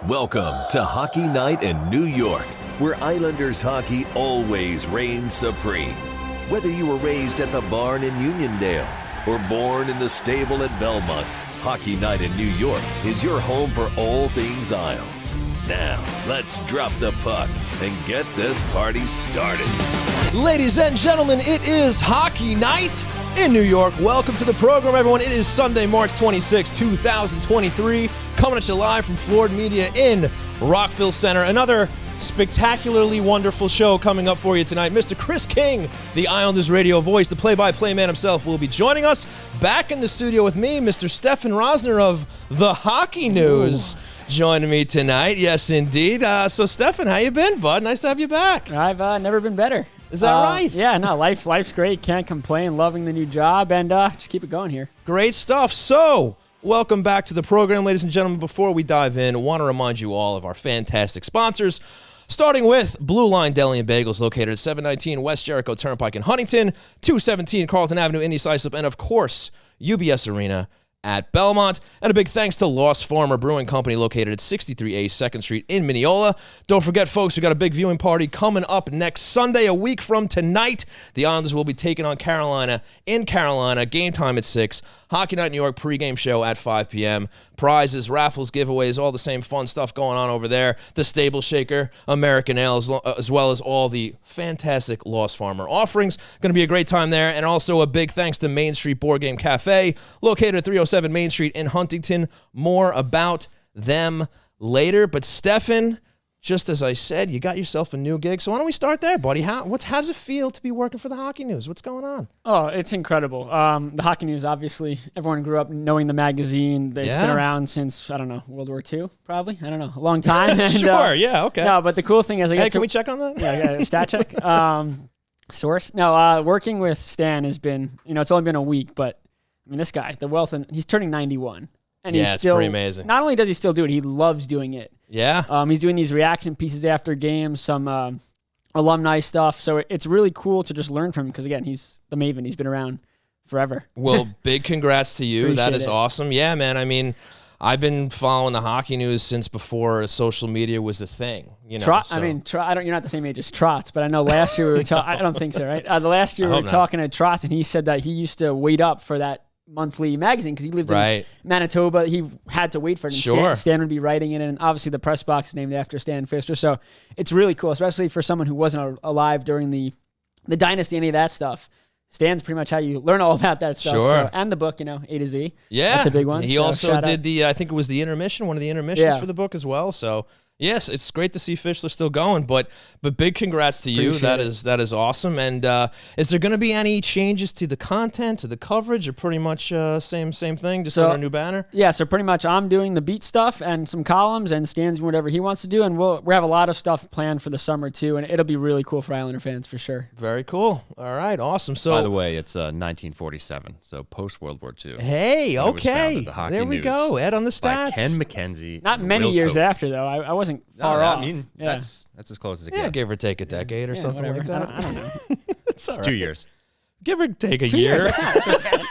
Welcome to Hockey Night in New York, where Islanders hockey always reigns supreme. Whether you were raised at the barn in Uniondale or born in the stable at Belmont, Hockey Night in New York is your home for all things Isles. Now, let's drop the puck and get this party started. Ladies and gentlemen, it is Hockey Night in New York. Welcome to the program, everyone. It is Sunday, March 26, 2023. Coming at you live from Floored Media in Rockville Center. Another spectacularly wonderful show coming up for you tonight. Mr. Chris King, the Islanders radio voice, the play-by-play man himself, will be joining us. Back in the studio with me, Mr. Stefen Rosner of The Hockey News. Ooh. Joining me tonight. Yes, indeed. So, Stefen, how you been, bud? Nice to have you back. I've never been better. Is that right? Yeah, no, life's great. Can't complain. Loving the new job, and just keep it going here. Great stuff. So, welcome back to the program, ladies and gentlemen. Before we dive in, I want to remind you all of our fantastic sponsors, starting with Blue Line Deli and Bagels, located at 719 West Jericho Turnpike in Huntington, 217 Carlton Avenue, Indy Islip, and, of course, UBS Arena at Belmont. And a big thanks to Lost Farmer Brewing Company, located at 63A 2nd Street in Mineola. Don't forget, folks, we got a big viewing party coming up next Sunday, a week from tonight. The Islanders will be taking on Carolina in Carolina. Game time at 6. Hockey Night New York pregame show at 5 p.m. Prizes, raffles, giveaways, all the same fun stuff going on over there. The Stable Shaker, American Ale, as well as all the fantastic Lost Farmer offerings. Going to be a great time there. And also a big thanks to Main Street Board Game Cafe, located at 307 Main Street in Huntington. More about them later. But Stefen, just as I said, you got yourself a new gig. So why don't we start there, buddy? How does it feel to be working for the Hockey News? What's going on? Oh, it's incredible. The Hockey News, obviously, everyone grew up knowing the magazine. It's been around since, I don't know, World War II, probably? I don't know, a long time. And, sure, yeah, okay. No, but the cool thing is can we check on that? Yeah, stat check. Source. No, working with Stan has been, it's only been a week, but, I mean, this guy, the wealth, and he's turning 91. And he's still, it's pretty amazing. Not only does he still do it, he loves doing it. Yeah. He's doing these reaction pieces after games, some alumni stuff. So it's really cool to just learn from him because, again, he's the Maven. He's been around forever. Well, big congrats to you. That is it. awesome. Yeah, man. I mean, I've been following the Hockey News since before social media was a thing. You're not the same age as Trotz, but I know last year we were talking. I don't think so, right? The last year we were talking to Trotz, and he said that he used to wait up for that monthly magazine because he lived in Manitoba. He had to wait for it. And sure. Stan would be writing it, and obviously the press box is named after Stan Fister. So it's really cool, especially for someone who wasn't alive during the dynasty, any of that stuff. Stan's pretty much how you learn all about that stuff. Sure. So, and the book, A to Z. Yeah. That's a big one. He also did I think it was the intermission, one of the intermissions for the book as well. So, yes, it's great to see Fischler still going, but big congrats to you. That is awesome. And is there going to be any changes to the content, to the coverage, or pretty much same thing, just on a new banner? Yeah, so pretty much I'm doing the beat stuff and some columns, and Stan's doing whatever he wants to do, and we have a lot of stuff planned for the summer too, and it'll be really cool for Islander fans for sure. Very cool. All right, awesome. So, by the way, it's 1947, so post World War II. Hey, okay, there we go. Ed on the stats. By Ken McKenzie. Not many years after though. I wasn't far off. I mean, that's as close as it gets. Yeah, give or take a decade or something whatever. like that. I don't know. It's all right. 2 years. Give or take a 2 year. years. That's not bad.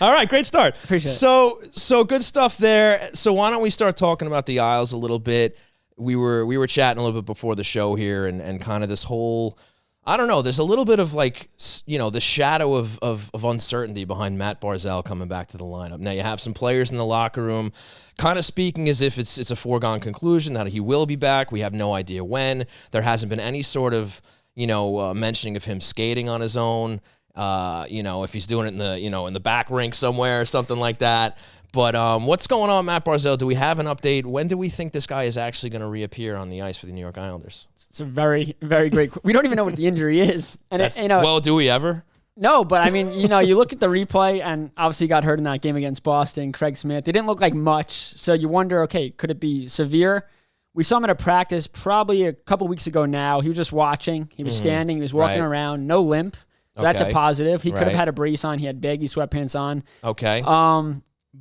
All right, great start. Appreciate it. So good stuff there. So why don't we start talking about the Isles a little bit? We were chatting a little bit before the show here, and kind of this whole, I don't know, there's a little bit of the shadow of uncertainty behind Matt Barzal coming back to the lineup. Now you have some players in the locker room kind of speaking as if it's a foregone conclusion that he will be back. We have no idea when. There hasn't been any sort of, mentioning of him skating on his own. If he's doing it in the back rink somewhere or something like that. But what's going on, Matt Barzal? Do we have an update? When do we think this guy is actually going to reappear on the ice for the New York Islanders? It's a very, very great. We don't even know what the injury is, and well, do we ever? No, but I mean, you look at the replay, and obviously he got hurt in that game against Boston. Craig Smith, they didn't look like much, so you wonder, okay, could it be severe? We saw him at a practice probably a couple weeks ago now. He was just watching. He was standing. He was walking around. No limp. So that's a positive. He could have had a brace on. He had baggy sweatpants on. Okay.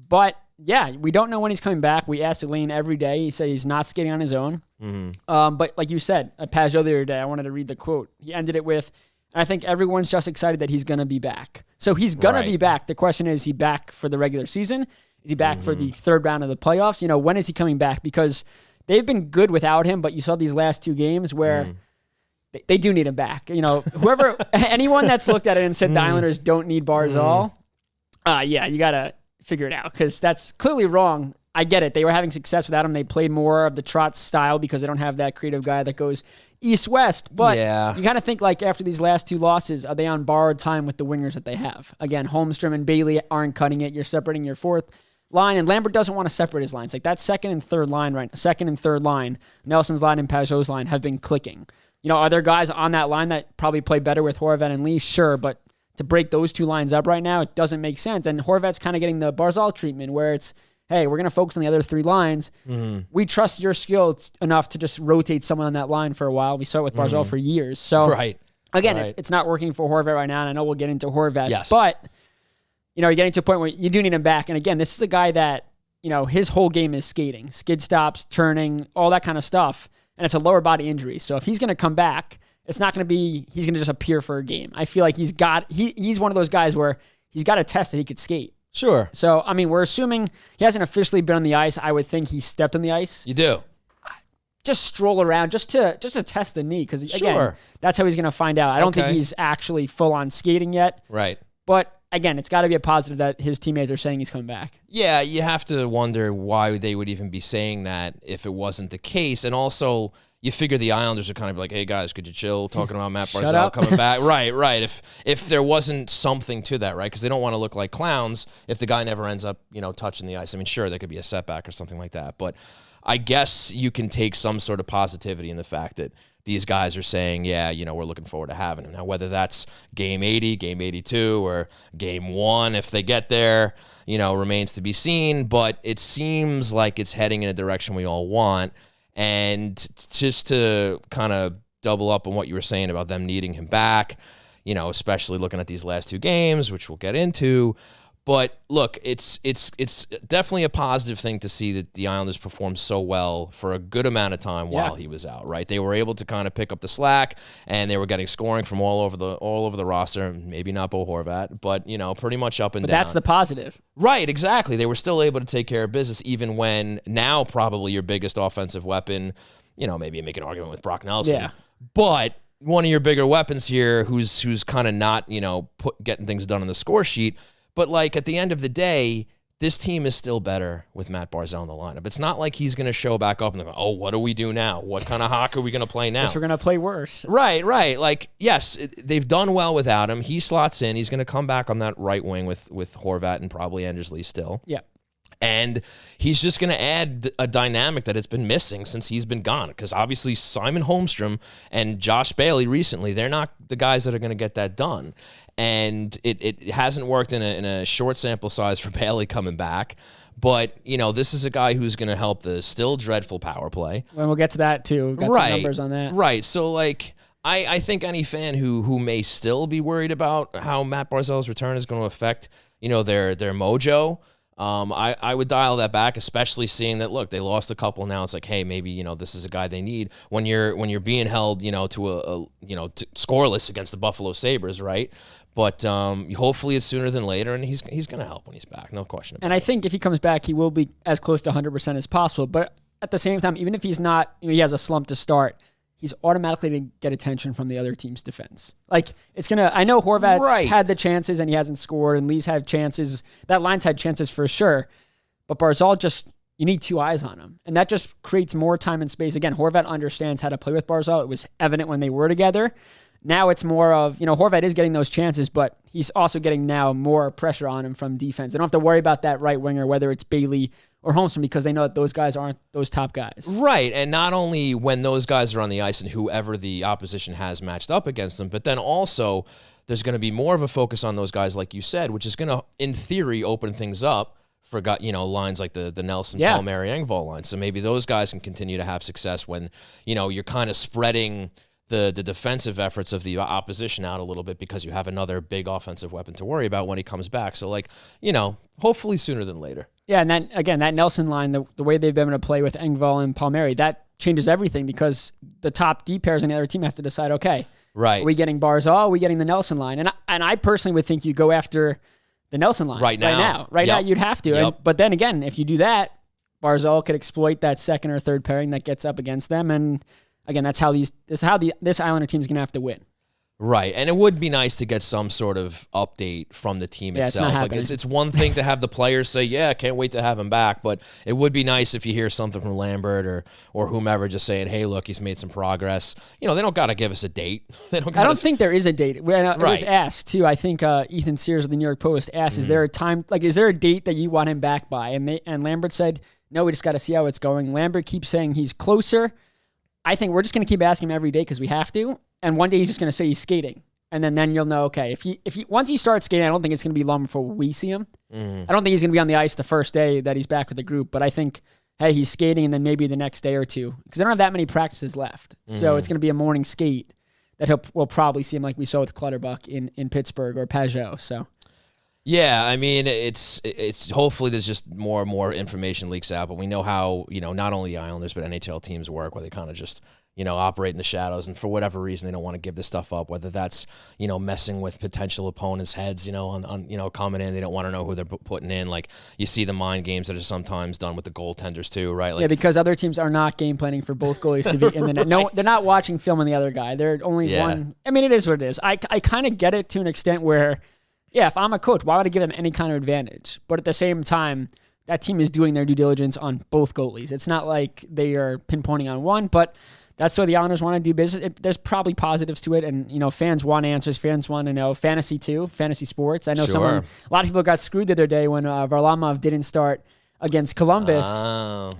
But, yeah, we don't know when he's coming back. We asked Elaine every day. He said he's not skating on his own. Mm-hmm. But like you said, at Pajot the other day, I wanted to read the quote. He ended it with, I think everyone's just excited that he's going to be back. So he's going to be back. The question is he back for the regular season? Is he back for the third round of the playoffs? When is he coming back? Because they've been good without him, but you saw these last 2 games where they do need him back. Anyone that's looked at it and said the Islanders don't need Barzal, you got to figure it out because that's clearly wrong. I get it. They were having success without him. They played more of the Trotz style because they don't have that creative guy that goes east-west. But you kind of think like after these last 2 losses, are they on borrowed time with the wingers that they have? Again, Holmstrom and Bailey aren't cutting it. You're separating your fourth line, and Lambert doesn't want to separate his lines. Like that second and third line, Nelson's line and Pajot's line have been clicking. Are there guys on that line that probably play better with Horvat and Lee? Sure, but to break those 2 lines up right now, it doesn't make sense. And Horvat's kind of getting the Barzal treatment where it's, hey, we're going to focus on the other 3 lines. We trust your skill enough to just rotate someone on that line for a while. We saw it with Barzal for years. So, again, it's not working for Horvat right now, and I know we'll get into Horvat. Yes. But, you're getting to a point where you do need him back. And, again, this is a guy that, his whole game is skating, skid stops, turning, all that kind of stuff. And it's a lower body injury. So if he's going to come back, it's not going to be he's going to just appear for a game. I feel like he's one of those guys where he's got a test that he could skate. Sure. So, we're assuming he hasn't officially been on the ice. I would think he stepped on the ice. You do. Just stroll around just to test the knee because, again, that's how he's going to find out. I don't think he's actually full-on skating yet. Right. But, again, it's got to be a positive that his teammates are saying he's coming back. Yeah, you have to wonder why they would even be saying that if it wasn't the case. And also, you figure the Islanders are kind of like, hey, guys, could you chill talking about Matt Barzal coming back? Right. If there wasn't something to that, right? Because they don't want to look like clowns if the guy never ends up, touching the ice. I mean, sure, there could be a setback or something like that. But I guess you can take some sort of positivity in the fact that these guys are saying, yeah, we're looking forward to having him. Now, whether that's game 80, game 82, or game 1, if they get there, remains to be seen. But it seems like it's heading in a direction we all want. And just to kind of double up on what you were saying about them needing him back, especially looking at these last 2 games, which we'll get into. But look, it's definitely a positive thing to see that the Islanders performed so well for a good amount of time while he was out, right? They were able to kind of pick up the slack, and they were getting scoring from all over the roster. Maybe not Bo Horvat, but pretty much up and down. But that's the positive. Right, exactly. They were still able to take care of business even when now probably your biggest offensive weapon, maybe make an argument with Brock Nelson. Yeah. But one of your bigger weapons here who's kind of not, getting things done on the score sheet. But, at the end of the day, this team is still better with Matt Barzal in the lineup. It's not like he's going to show back up and go, oh, what do we do now? What kind of hockey are we going to play now? Guess we're going to play worse. Right. Yes, they've done well without him. He slots in. He's going to come back on that right wing with Horvat and probably Andersley still. Yeah. And he's just going to add a dynamic that has been missing since he's been gone. Because obviously Simon Holmstrom and Josh Bailey recently, they're not the guys that are going to get that done. And it hasn't worked in a short sample size for Bailey coming back. But, this is a guy who's going to help the still dreadful power play. And we'll get to that, too. We've got some numbers on that. Right. So, I think any fan who may still be worried about how Matt Barzal's return is going to affect, their mojo, I would dial that back, especially seeing that, look, they lost a couple now. It's like, hey, maybe, this is a guy they need when you're being held, to scoreless against the Buffalo Sabres, right? But hopefully it's sooner than later, and he's going to help when he's back, no question about it. And I think if he comes back, he will be as close to 100% as possible. But at the same time, even if he's not, he has a slump to start, he's automatically going to get attention from the other team's defense. I know Horvat's had the chances and he hasn't scored, and Lee's had chances. That line's had chances for sure. But Barzal you need 2 eyes on him. And that just creates more time and space. Again, Horvat understands how to play with Barzal. It was evident when they were together. Now it's more of, Horvat is getting those chances, but he's also getting now more pressure on him from defense. They don't have to worry about that right winger, whether it's Bailey or Holmstrom, because they know that those guys aren't those top guys. Right, and not only when those guys are on the ice and whoever the opposition has matched up against them, but then also there's going to be more of a focus on those guys, like you said, which is going to, in theory, open things up for lines like the Nelson, Palmieri, Engvall line. So maybe those guys can continue to have success when, you're kind of spreading the defensive efforts of the opposition out a little bit because you have another big offensive weapon to worry about when he comes back. So, hopefully sooner than later. Yeah, and then, again, that Nelson line, the way they've been able to play with Engvall and Palmieri, that changes everything because the top D pairs on the other team have to decide, okay, right, are we getting Barzal? Are we getting the Nelson line? And I personally would think you go after the Nelson line. Right now, you'd have to. But then again, if you do that, Barzal could exploit that second or third pairing that gets up against them. And again, that's how this Islander team is going to have to win. Right, and it would be nice to get some sort of update from the team itself. It's one thing to have the players say, "Yeah, can't wait to have him back," but it would be nice if you hear something from Lambert or whomever just saying, "Hey, look, he's made some progress." They don't got to give us a date. I don't think there is a date. It was asked too. I think Ethan Sears of the New York Post asked, "Is there a time? Is there a date that you want him back by?" And Lambert said, "No, we just got to see how it's going." Lambert keeps saying he's closer. I think we're just going to keep asking him every day because we have to. And one day he's just going to say he's skating. And then you'll know, okay, if he once he starts skating, I don't think it's going to be long before we see him. I don't think he's going to be on the ice the first day that he's back with the group. But I think, hey, he's skating and then maybe the next day or two. Because they don't have that many practices left. So it's going to be a morning skate that we'll probably see him like we saw with Clutterbuck in Pittsburgh or Pajot. So. Yeah, I mean, it's hopefully there's just more and more information leaks out, but we know how, not only the Islanders, but NHL teams work, where they kind of just, operate in the shadows, and for whatever reason, they don't want to give this stuff up, whether that's, messing with potential opponents' heads, on coming in, they don't want to know who they're putting in. Like, you see the mind games that are sometimes done with the goaltenders too, right? Like, yeah, because other teams are not game planning for both goalies to be in the net. No, they're not watching film on the other guy. They're only one. I mean, it is what it is. I kind of get it to an extent where, yeah, if I'm a coach, why would I give them any kind of advantage? But at the same time, that team is doing their due diligence on both goalies. It's not like they are pinpointing on one, but that's why the Islanders want to do business. There's probably positives to it, and fans want answers. Fans want to know. Fantasy too, fantasy sports. I know a lot of people got screwed the other day when Varlamov didn't start against Columbus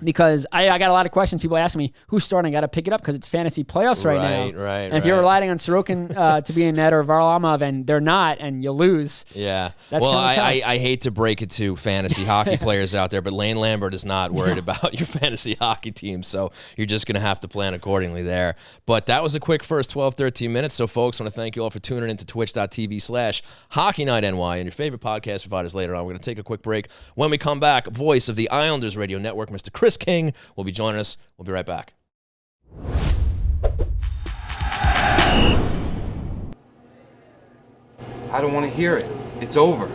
because I got a lot of questions. People asking me who's starting. I got to pick it up because it's fantasy playoffs right now. And if you're relying on Sorokin to be in net or Varlamov and they're not, and you lose. Yeah. That's I hate to break it to fantasy hockey players out there, but Lane Lambert is not worried about your fantasy hockey team, so you're just going to have to plan accordingly there. But that was a quick first 12, 13 minutes. So, folks, I want to thank you all for tuning in to twitch.tv/HockeyNightNY and your favorite podcast providers later on. We're going to take a quick break. When we come back, voice of the Islanders Radio Network, Mr. Chris King, will be joining us. We'll be right back. I don't want to hear it. It's over.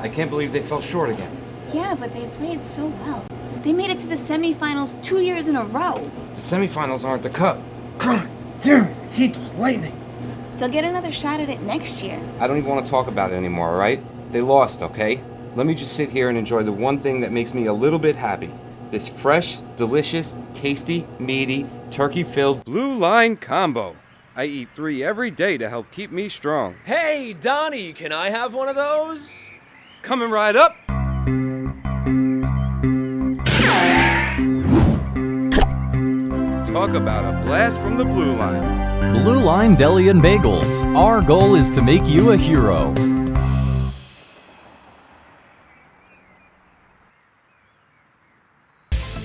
I can't believe they fell short again. Yeah, but they played so well. They made it to the semifinals 2 years in a row. The semifinals aren't the cup. God damn it, I hate those Lightning. They'll get another shot at it next year. I don't even want to talk about it anymore, all right? They lost, okay? Let me just sit here and enjoy the one thing that makes me a little bit happy. This fresh, delicious, tasty, meaty, turkey-filled Blue Line Combo. I eat 3 every day to help keep me strong. Hey, Donnie, can I have one of those? Coming right up. Talk about a blast from the Blue Line. Blue Line Deli and Bagels. Our goal is to make you a hero.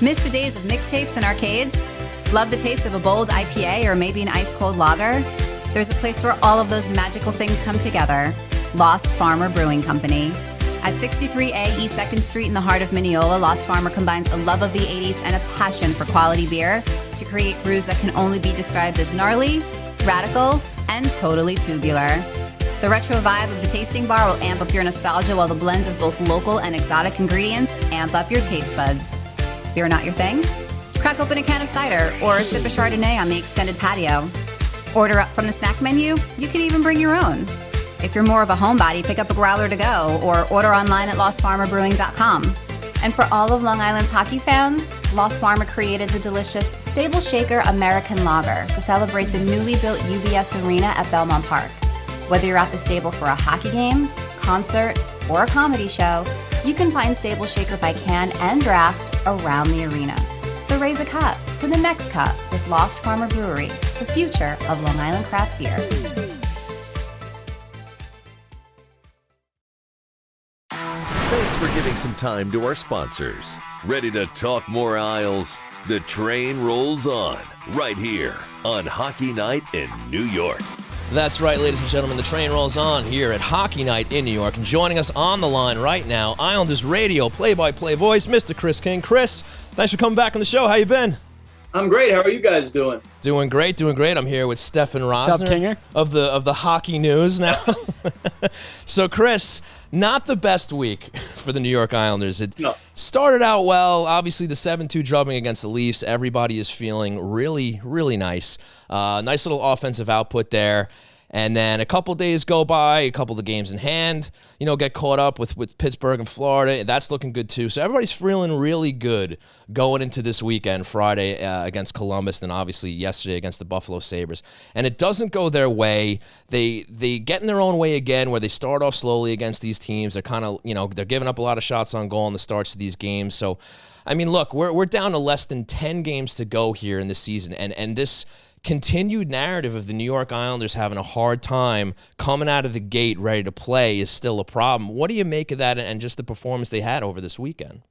Miss the days of mixtapes and arcades? Love the taste of a bold IPA or maybe an ice-cold lager? There's a place where all of those magical things come together. Lost Farmer Brewing Company. At 63A East 2nd Street in the heart of Mineola, Lost Farmer combines a love of the 80s and a passion for quality beer to create brews that can only be described as gnarly, radical, and totally tubular. The retro vibe of the tasting bar will amp up your nostalgia while the blend of both local and exotic ingredients amp up your taste buds. Beer not your thing? Crack open a can of cider or sip a Chardonnay on the extended patio. Order up from the snack menu. You can even bring your own. If you're more of a homebody, pick up a growler to go or order online at lostfarmerbrewing.com. And for all of Long Island's hockey fans, Lost Farmer created the delicious Stable Shaker American Lager to celebrate the newly built UBS Arena at Belmont Park. Whether you're at the stable for a hockey game, concert, or a comedy show, you can find Stable Shaker by can and draft around the arena. So raise a cup to the next cup with Lost Farmer Brewery, the future of Long Island craft beer. Thanks for giving some time to our sponsors. Ready to talk more Isles? The train rolls on right here on Hockey Night in New York. That's right, ladies and gentlemen. The train rolls on here at Hockey Night in New York. And joining us on the line right now, Islanders radio play-by-play voice, Mr. Chris King. Chris, thanks for coming back on the show. How you been? I'm great. How are you guys doing? Doing great, doing great. I'm here with Stefen What's up, Kinger? of the hockey news now. So, Chris, Not the best week for the New York Islanders. It No. started out well. Obviously, the 7-2 drubbing against the Leafs. Everybody is feeling really, really nice. Nice little offensive output there. And then a couple days go by, a couple of the games in hand, get caught up with Pittsburgh and Florida. That's looking good too. So everybody's feeling really good going into this weekend, Friday against Columbus, then obviously yesterday against the Buffalo Sabres. And it doesn't go their way. They get in their own way again, where they start off slowly against these teams. They're kind of, they're giving up a lot of shots on goal in the starts of these games. So, I mean, look, we're down to less than 10 games to go here in this season. And this continued narrative of the New York Islanders having a hard time coming out of the gate ready to play is still a problem. What do you make of that and just the performance they had over this weekend?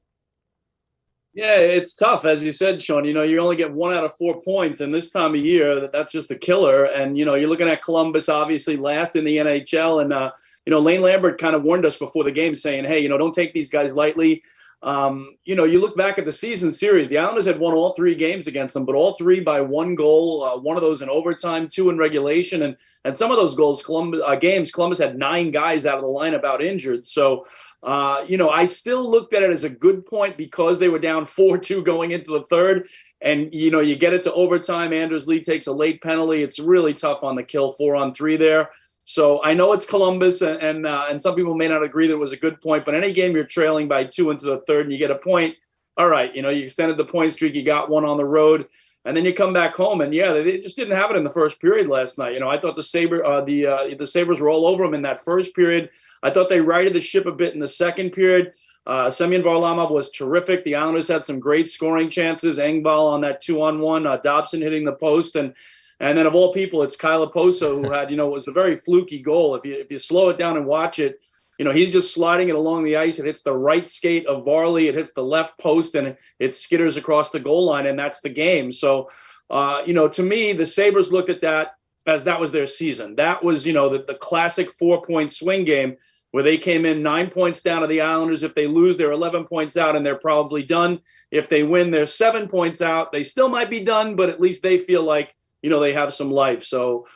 Yeah, it's tough. As you said, Sean, you only get 1 out of 4 points. And this time of year, that's just a killer. And, you're looking at Columbus, obviously last in the NHL. And, Lane Lambert kind of warned us before the game saying, hey, don't take these guys lightly. You look back at the season series, the Islanders had won all 3 games against them, but all 3 by 1 goal, one of those in overtime, 2 in regulation. And some of those Columbus had 9 guys out of the lineup out injured. So, I still looked at it as a good point because they were down 4-2 going into the third. And, you get it to overtime. Anders Lee takes a late penalty. It's really tough on the kill 4-on-3 there. So I know it's Columbus, and some people may not agree that it was a good point, but any game you're trailing by 2 into the third and you get a point, all right, you extended the point streak, you got one on the road, and then you come back home, and yeah, they just didn't have it in the first period last night. I thought the Sabres were all over them in that first period. I thought they righted the ship a bit in the second period. Semyon Varlamov was terrific. The Islanders had some great scoring chances. Engvall on that 2-on-1, Dobson hitting the post, and then of all people, it's Kyle Oposo who had, it was a very fluky goal. If you slow it down and watch it, he's just sliding it along the ice. It hits the right skate of Varley. It hits the left post and it skitters across the goal line, and that's the game. So, to me, the Sabres looked at that as that was their season. That was, the classic 4-point swing game where they came in 9 points down to the Islanders. If they lose, they're 11 points out and they're probably done. If they win, they're 7 points out. They still might be done, but at least they feel like, they have some life. So,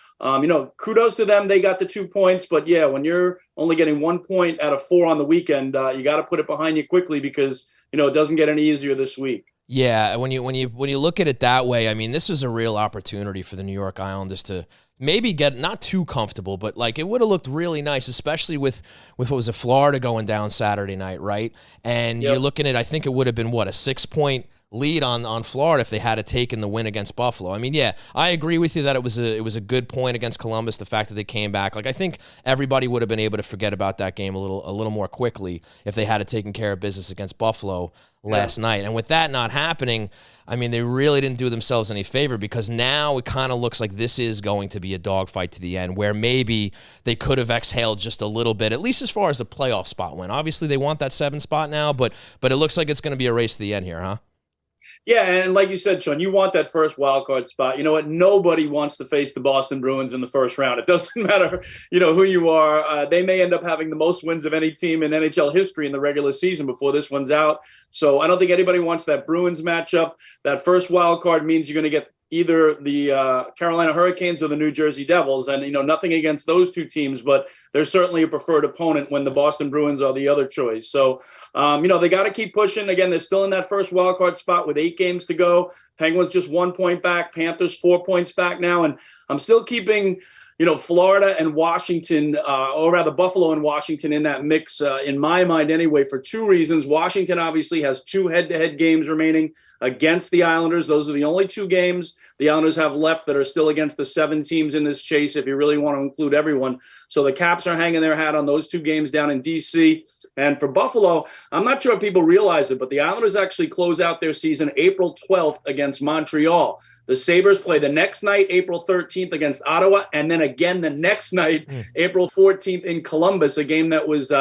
kudos to them. They got the 2 points. But, yeah, when you're only getting 1 point out of 4 on the weekend, you got to put it behind you quickly because, it doesn't get any easier this week. Yeah, when you look at it that way, I mean, this was a real opportunity for the New York Islanders to maybe get not too comfortable, but like it would have looked really nice, especially with what was it, Florida going down Saturday night, right? And You're looking at, I think it would have been, a 6-point lead on Florida if they had taken the win against Buffalo. I mean, yeah, I agree with you that it was a good point against Columbus, the fact that they came back. Like, I think everybody would have been able to forget about that game a little more quickly if they had taken care of business against Buffalo last night. And with that not happening, I mean, they really didn't do themselves any favor because now it kind of looks like this is going to be a dogfight to the end where maybe they could have exhaled just a little bit, at least as far as the playoff spot went. Obviously, they want that 7 spot now, but it looks like it's going to be a race to the end here, huh? Yeah, and like you said, Sean, you want that first wild card spot. You know what? Nobody wants to face the Boston Bruins in the first round. It doesn't matter, who you are. They may end up having the most wins of any team in NHL history in the regular season before this one's out. So I don't think anybody wants that Bruins matchup. That first wild card means you're going to get either the Carolina Hurricanes or the New Jersey Devils. And, nothing against those two teams, but they're certainly a preferred opponent when the Boston Bruins are the other choice. So, they got to keep pushing. Again, they're still in that first wildcard spot with 8 games to go. Penguins just 1 point back. Panthers 4 points back now. And I'm still keeping Florida and Washington, or rather Buffalo and Washington in that mix, in my mind anyway, for 2 reasons. Washington obviously has 2 head-to-head games remaining against the Islanders. Those are the only 2 games the Islanders have left that are still against the 7 teams in this chase, if you really want to include everyone. So the Caps are hanging their hat on those 2 games down in D.C. And for Buffalo, I'm not sure if people realize it, but the Islanders actually close out their season April 12th against Montreal. The Sabres play the next night, April 13th against Ottawa, and then again the next night, April 14th in Columbus, a game that was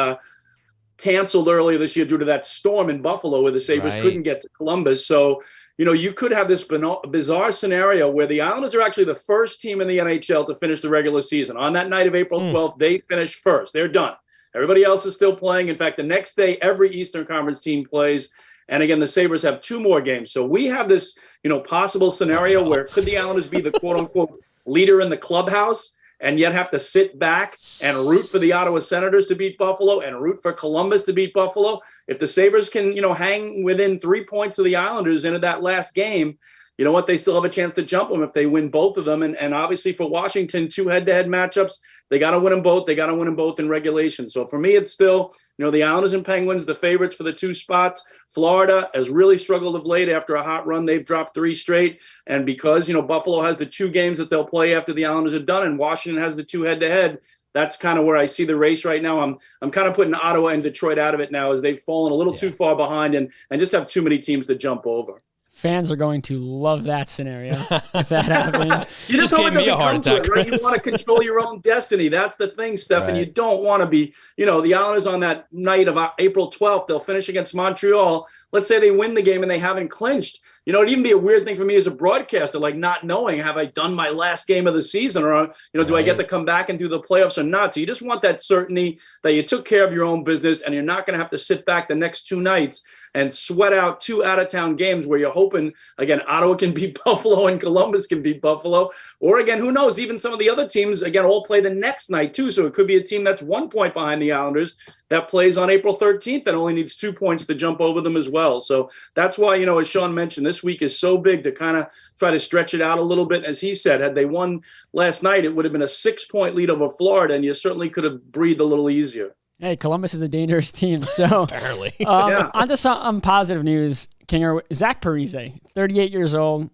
canceled earlier this year due to that storm in Buffalo where the Sabres couldn't get to Columbus. So, you could have this bizarre scenario where the Islanders are actually the first team in the NHL to finish the regular season. On that night of April 12th, they finished first. They're done. Everybody else is still playing. In fact, the next day, every Eastern Conference team plays. And again, the Sabres have 2 more games. So we have this, possible scenario where could the Islanders be the quote unquote leader in the clubhouse and yet have to sit back and root for the Ottawa Senators to beat Buffalo and root for Columbus to beat Buffalo. If the Sabres can, hang within 3 points of the Islanders into that last game, you know what? They still have a chance to jump them if they win both of them. And obviously for Washington, 2 head-to-head matchups, they got to win them both. They got to win them both in regulation. So for me, it's still, the Islanders and Penguins, the favorites for the 2 spots. Florida has really struggled of late after a hot run. They've dropped 3 straight. And because, Buffalo has the 2 games that they'll play after the Islanders are done, and Washington has the 2 head-to-head, that's kind of where I see the race right now. I'm kind of putting Ottawa and Detroit out of it now as they've fallen a little too far behind and just have too many teams to jump over. Fans are going to love that scenario if that happens. You just hope it doesn't come to it, right? You want to control your own destiny. That's the thing, Stefen. Right. You don't want to be, the Islanders on that night of April 12th, they'll finish against Montreal. Let's say they win the game and they haven't clinched. It'd even be a weird thing for me as a broadcaster, like not knowing, have I done my last game of the season or, do I get to come back and do the playoffs or not? So you just want that certainty that you took care of your own business and you're not going to have to sit back the next 2 nights and sweat out 2 out-of-town games where you're hoping, again, Ottawa can beat Buffalo and Columbus can beat Buffalo. Or, again, who knows, even some of the other teams, again, all play the next night, too. So it could be a team that's 1 point behind the Islanders that plays on April 13th that only needs 2 points to jump over them as well. So that's why, as Sean mentioned, this week is so big to kind of try to stretch it out a little bit. As he said, had they won last night, it would have been a 6-point lead over Florida, and you certainly could have breathed a little easier. Hey, Columbus is a dangerous team. So apparently. On to some positive news, Kinger. Zach Parise, 38 years old,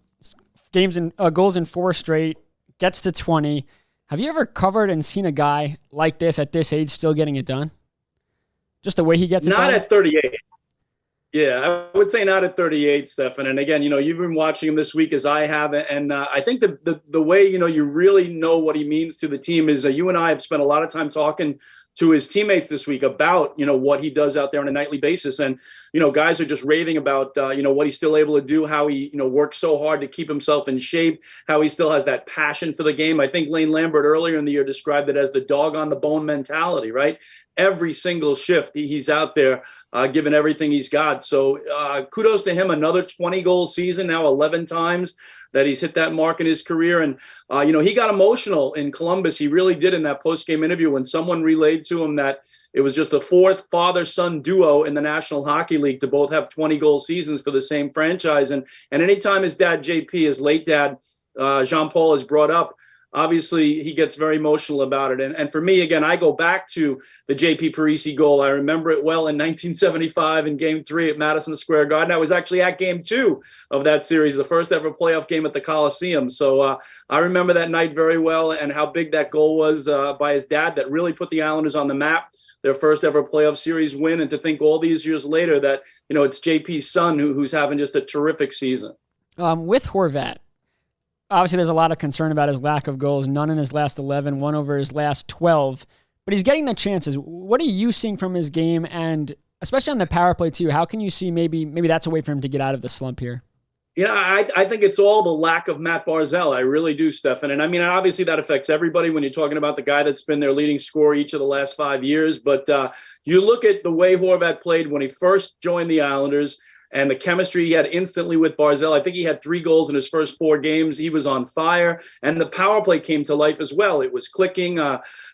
goals in 4 straight, gets to 20. Have you ever covered and seen a guy like this at this age still getting it done? Just the way he gets it done? Not at 38. Yeah, I would say not at 38, Stefen. And again, you've been watching him this week as I have. And I think the way, you really know what he means to the team is you and I have spent a lot of time talking to his teammates this week about, what he does out there on a nightly basis. And, guys are just raving about, what he's still able to do, how he, works so hard to keep himself in shape, how he still has that passion for the game. I think Lane Lambert earlier in the year described it as the dog on the bone mentality, right? Every single shift he's out there giving everything he's got. So kudos to him. Another 20-goal season, now 11 times that he's hit that mark in his career. And, he got emotional in Columbus. He really did in that post-game interview when someone relayed to him that it was just the 4th father-son duo in the National Hockey League to both have 20-goal seasons for the same franchise. And anytime his dad, JP, his late dad, Jean-Paul, is brought up, obviously he gets very emotional about it. And for me, again, I go back to the JP Parise goal. I remember it well in 1975 in Game 3 at Madison Square Garden. I was actually at Game 2 of that series, the first ever playoff game at the Coliseum. So I remember that night very well and how big that goal was by his dad that really put the Islanders on the map, their first ever playoff series win. And to think all these years later that, it's JP's son who's having just a terrific season. With Horvat, obviously, there's a lot of concern about his lack of goals. None in his last 11, 1 over his last 12. But he's getting the chances. What are you seeing from his game? And especially on the power play, too, how can you see maybe that's a way for him to get out of the slump here? I think it's all the lack of Matt Barzal. I really do, Stefen. And I mean, obviously that affects everybody when you're talking about the guy that's been their leading scorer each of the last 5 years. But you look at the way Horvat played when he first joined the Islanders and the chemistry he had instantly with Barzal. I think he had 3 goals in his first 4 games. He was on fire. And the power play came to life as well. It was clicking.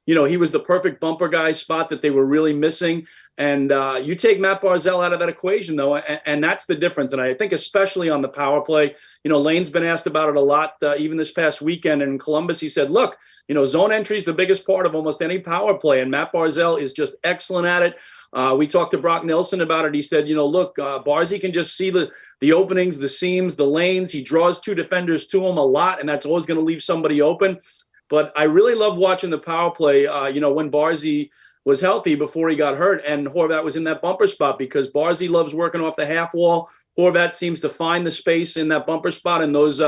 He was the perfect bumper guy spot that they were really missing. And you take Matt Barzal out of that equation, though, and that's the difference. And I think especially on the power play, Lane's been asked about it a lot, even this past weekend in Columbus. He said, look, zone entry is the biggest part of almost any power play, and Matt Barzal is just excellent at it. We talked to Brock Nelson about it. He said, look, Barzy can just see the openings, the seams, the lanes. He draws 2 defenders to him a lot, and that's always going to leave somebody open. But I really love watching the power play, when Barzy was healthy before he got hurt, and Horvat was in that bumper spot because Barzy loves working off the half wall. Horvat seems to find the space in that bumper spot, and those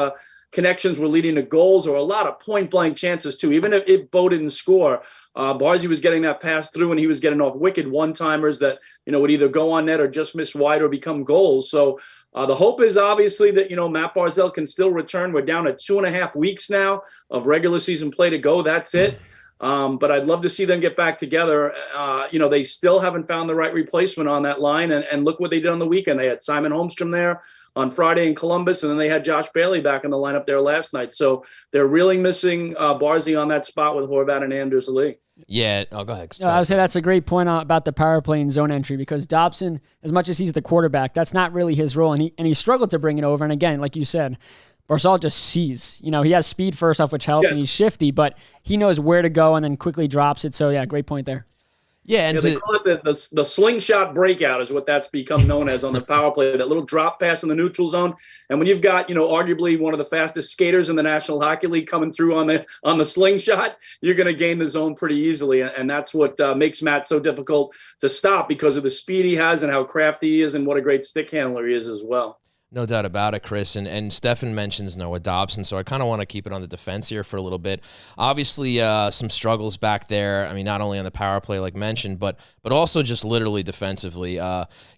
connections were leading to goals or a lot of point-blank chances, too. Even if Bo didn't score, Barzy was getting that pass through, and he was getting off wicked one-timers that, would either go on net or just miss wide or become goals. So the hope is obviously that, Matt Barzal can still return. We're down to 2.5 weeks now of regular season play to go. That's it. But I'd love to see them get back together. They still haven't found the right replacement on that line. And look what they did on the weekend. They had Simon Holmstrom there on Friday in Columbus, and then they had Josh Bailey back in the lineup there last night. So they're really missing Barzal on that spot with Horvat and Anders Lee. Yeah, go ahead. I would say that's a great point about the power play and zone entry, because Dobson, as much as he's the quarterback, that's not really his role, and he struggled to bring it over. And again, like you said, Barzal just sees. He has speed first off, which helps, and he's shifty, but he knows where to go and then quickly drops it. So, yeah, great point there. Yeah, and they call it the slingshot breakout is what that's become known as on the power play, that little drop pass in the neutral zone. And when you've got, arguably one of the fastest skaters in the National Hockey League coming through on the slingshot, you're going to gain the zone pretty easily. And that's what makes Matt so difficult to stop, because of the speed he has and how crafty he is and what a great stick handler he is as well. No doubt about it, Chris. And Stefen mentions Noah Dobson, so I kind of want to keep it on the defense here for a little bit. Obviously, some struggles back there. I mean, not only on the power play, like mentioned, but also just literally defensively.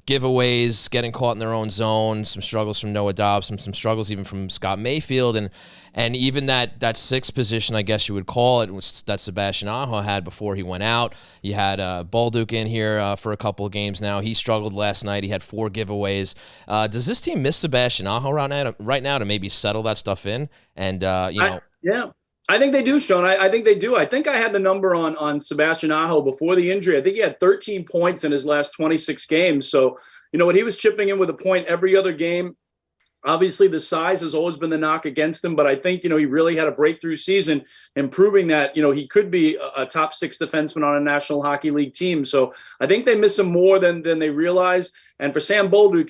Giveaways, getting caught in their own zone, some struggles from Noah Dobson, some struggles even from Scott Mayfield, and even that sixth position, I guess you would call it, was that Sebastian Aho had before he went out. You had Bolduc in here for a couple of games now. He struggled last night. He had 4 giveaways. Does this team miss Sebastian Aho right now to maybe settle that stuff in? And, Yeah. I think they do, Sean. I think they do. I think I had the number on Sebastian Aho before the injury. I think he had 13 points in his last 26 games. So, what he was chipping in with a point every other game. Obviously, the size has always been the knock against him, but I think, he really had a breakthrough season in proving that, he could be a top 6 defenseman on a National Hockey League team. So I think they miss him more than they realize. And for Sam Bolduc,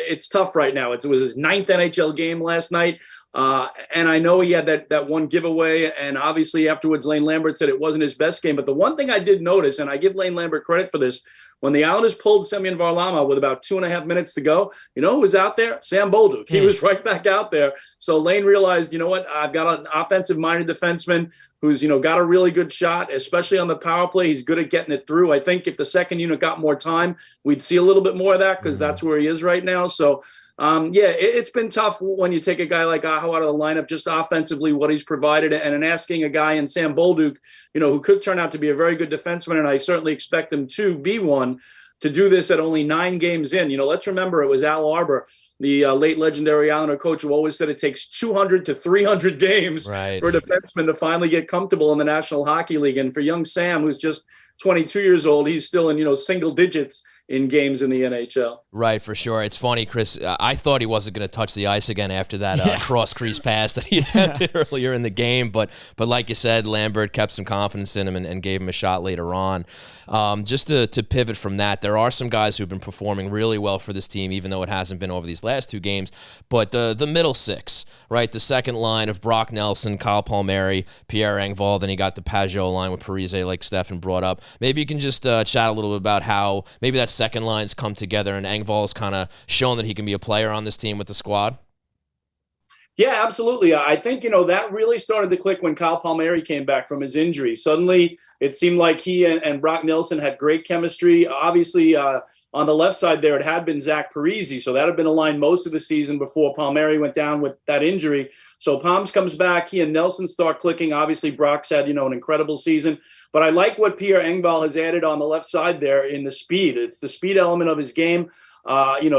it's tough right now. It was his 9th NHL game last night. And I know he had that one giveaway, and obviously afterwards Lane Lambert said it wasn't his best game. But the one thing I did notice, and I give Lane Lambert credit for this, when the Islanders pulled Semyon Varlamov with about 2.5 minutes to go, who was out there? Sam Bolduc. He was right back out there. So Lane realized, I've got an offensive-minded defenseman who's, got a really good shot, especially on the power play. He's good at getting it through. I think if the second unit got more time, we'd see a little bit more of that, because that's where he is right now. So, it's been tough when you take a guy like Aho out of the lineup, just offensively, what he's provided, and in asking a guy in Sam Bolduc, who could turn out to be a very good defenseman, and I certainly expect him to be one, to do this at only 9 games in. Let's remember it was Al Arbor, the late legendary Islander coach, who always said it takes 200 to 300 games for a defenseman to finally get comfortable in the National Hockey League. And for young Sam, who's just 22 years old, he's still in, single digits in games in the NHL. Right, for sure. It's funny, Chris. I thought he wasn't going to touch the ice again after that cross-crease pass that he attempted earlier in the game. But like you said, Lambert kept some confidence in him and gave him a shot later on. Just to pivot from that, there are some guys who've been performing really well for this team, even though it hasn't been over these last 2 games. But the middle 6, right, the second line of Brock Nelson, Kyle Palmieri, Pierre Engvall, then you got the Pajot line with Parise, like Stefen brought up. Maybe you can just chat a little bit about how maybe that second line's come together and Engvall's kind of shown that he can be a player on this team with the squad. Yeah, absolutely. I think, that really started to click when Kyle Palmieri came back from his injury. Suddenly, it seemed like he and Brock Nelson had great chemistry. Obviously, on the left side there, it had been Zach Parise, so that had been a line most of the season before Palmieri went down with that injury. So Palms comes back, he and Nelson start clicking. Obviously, Brock's had, an incredible season. But I like what Pierre Engvall has added on the left side there in the speed. It's the speed element of his game.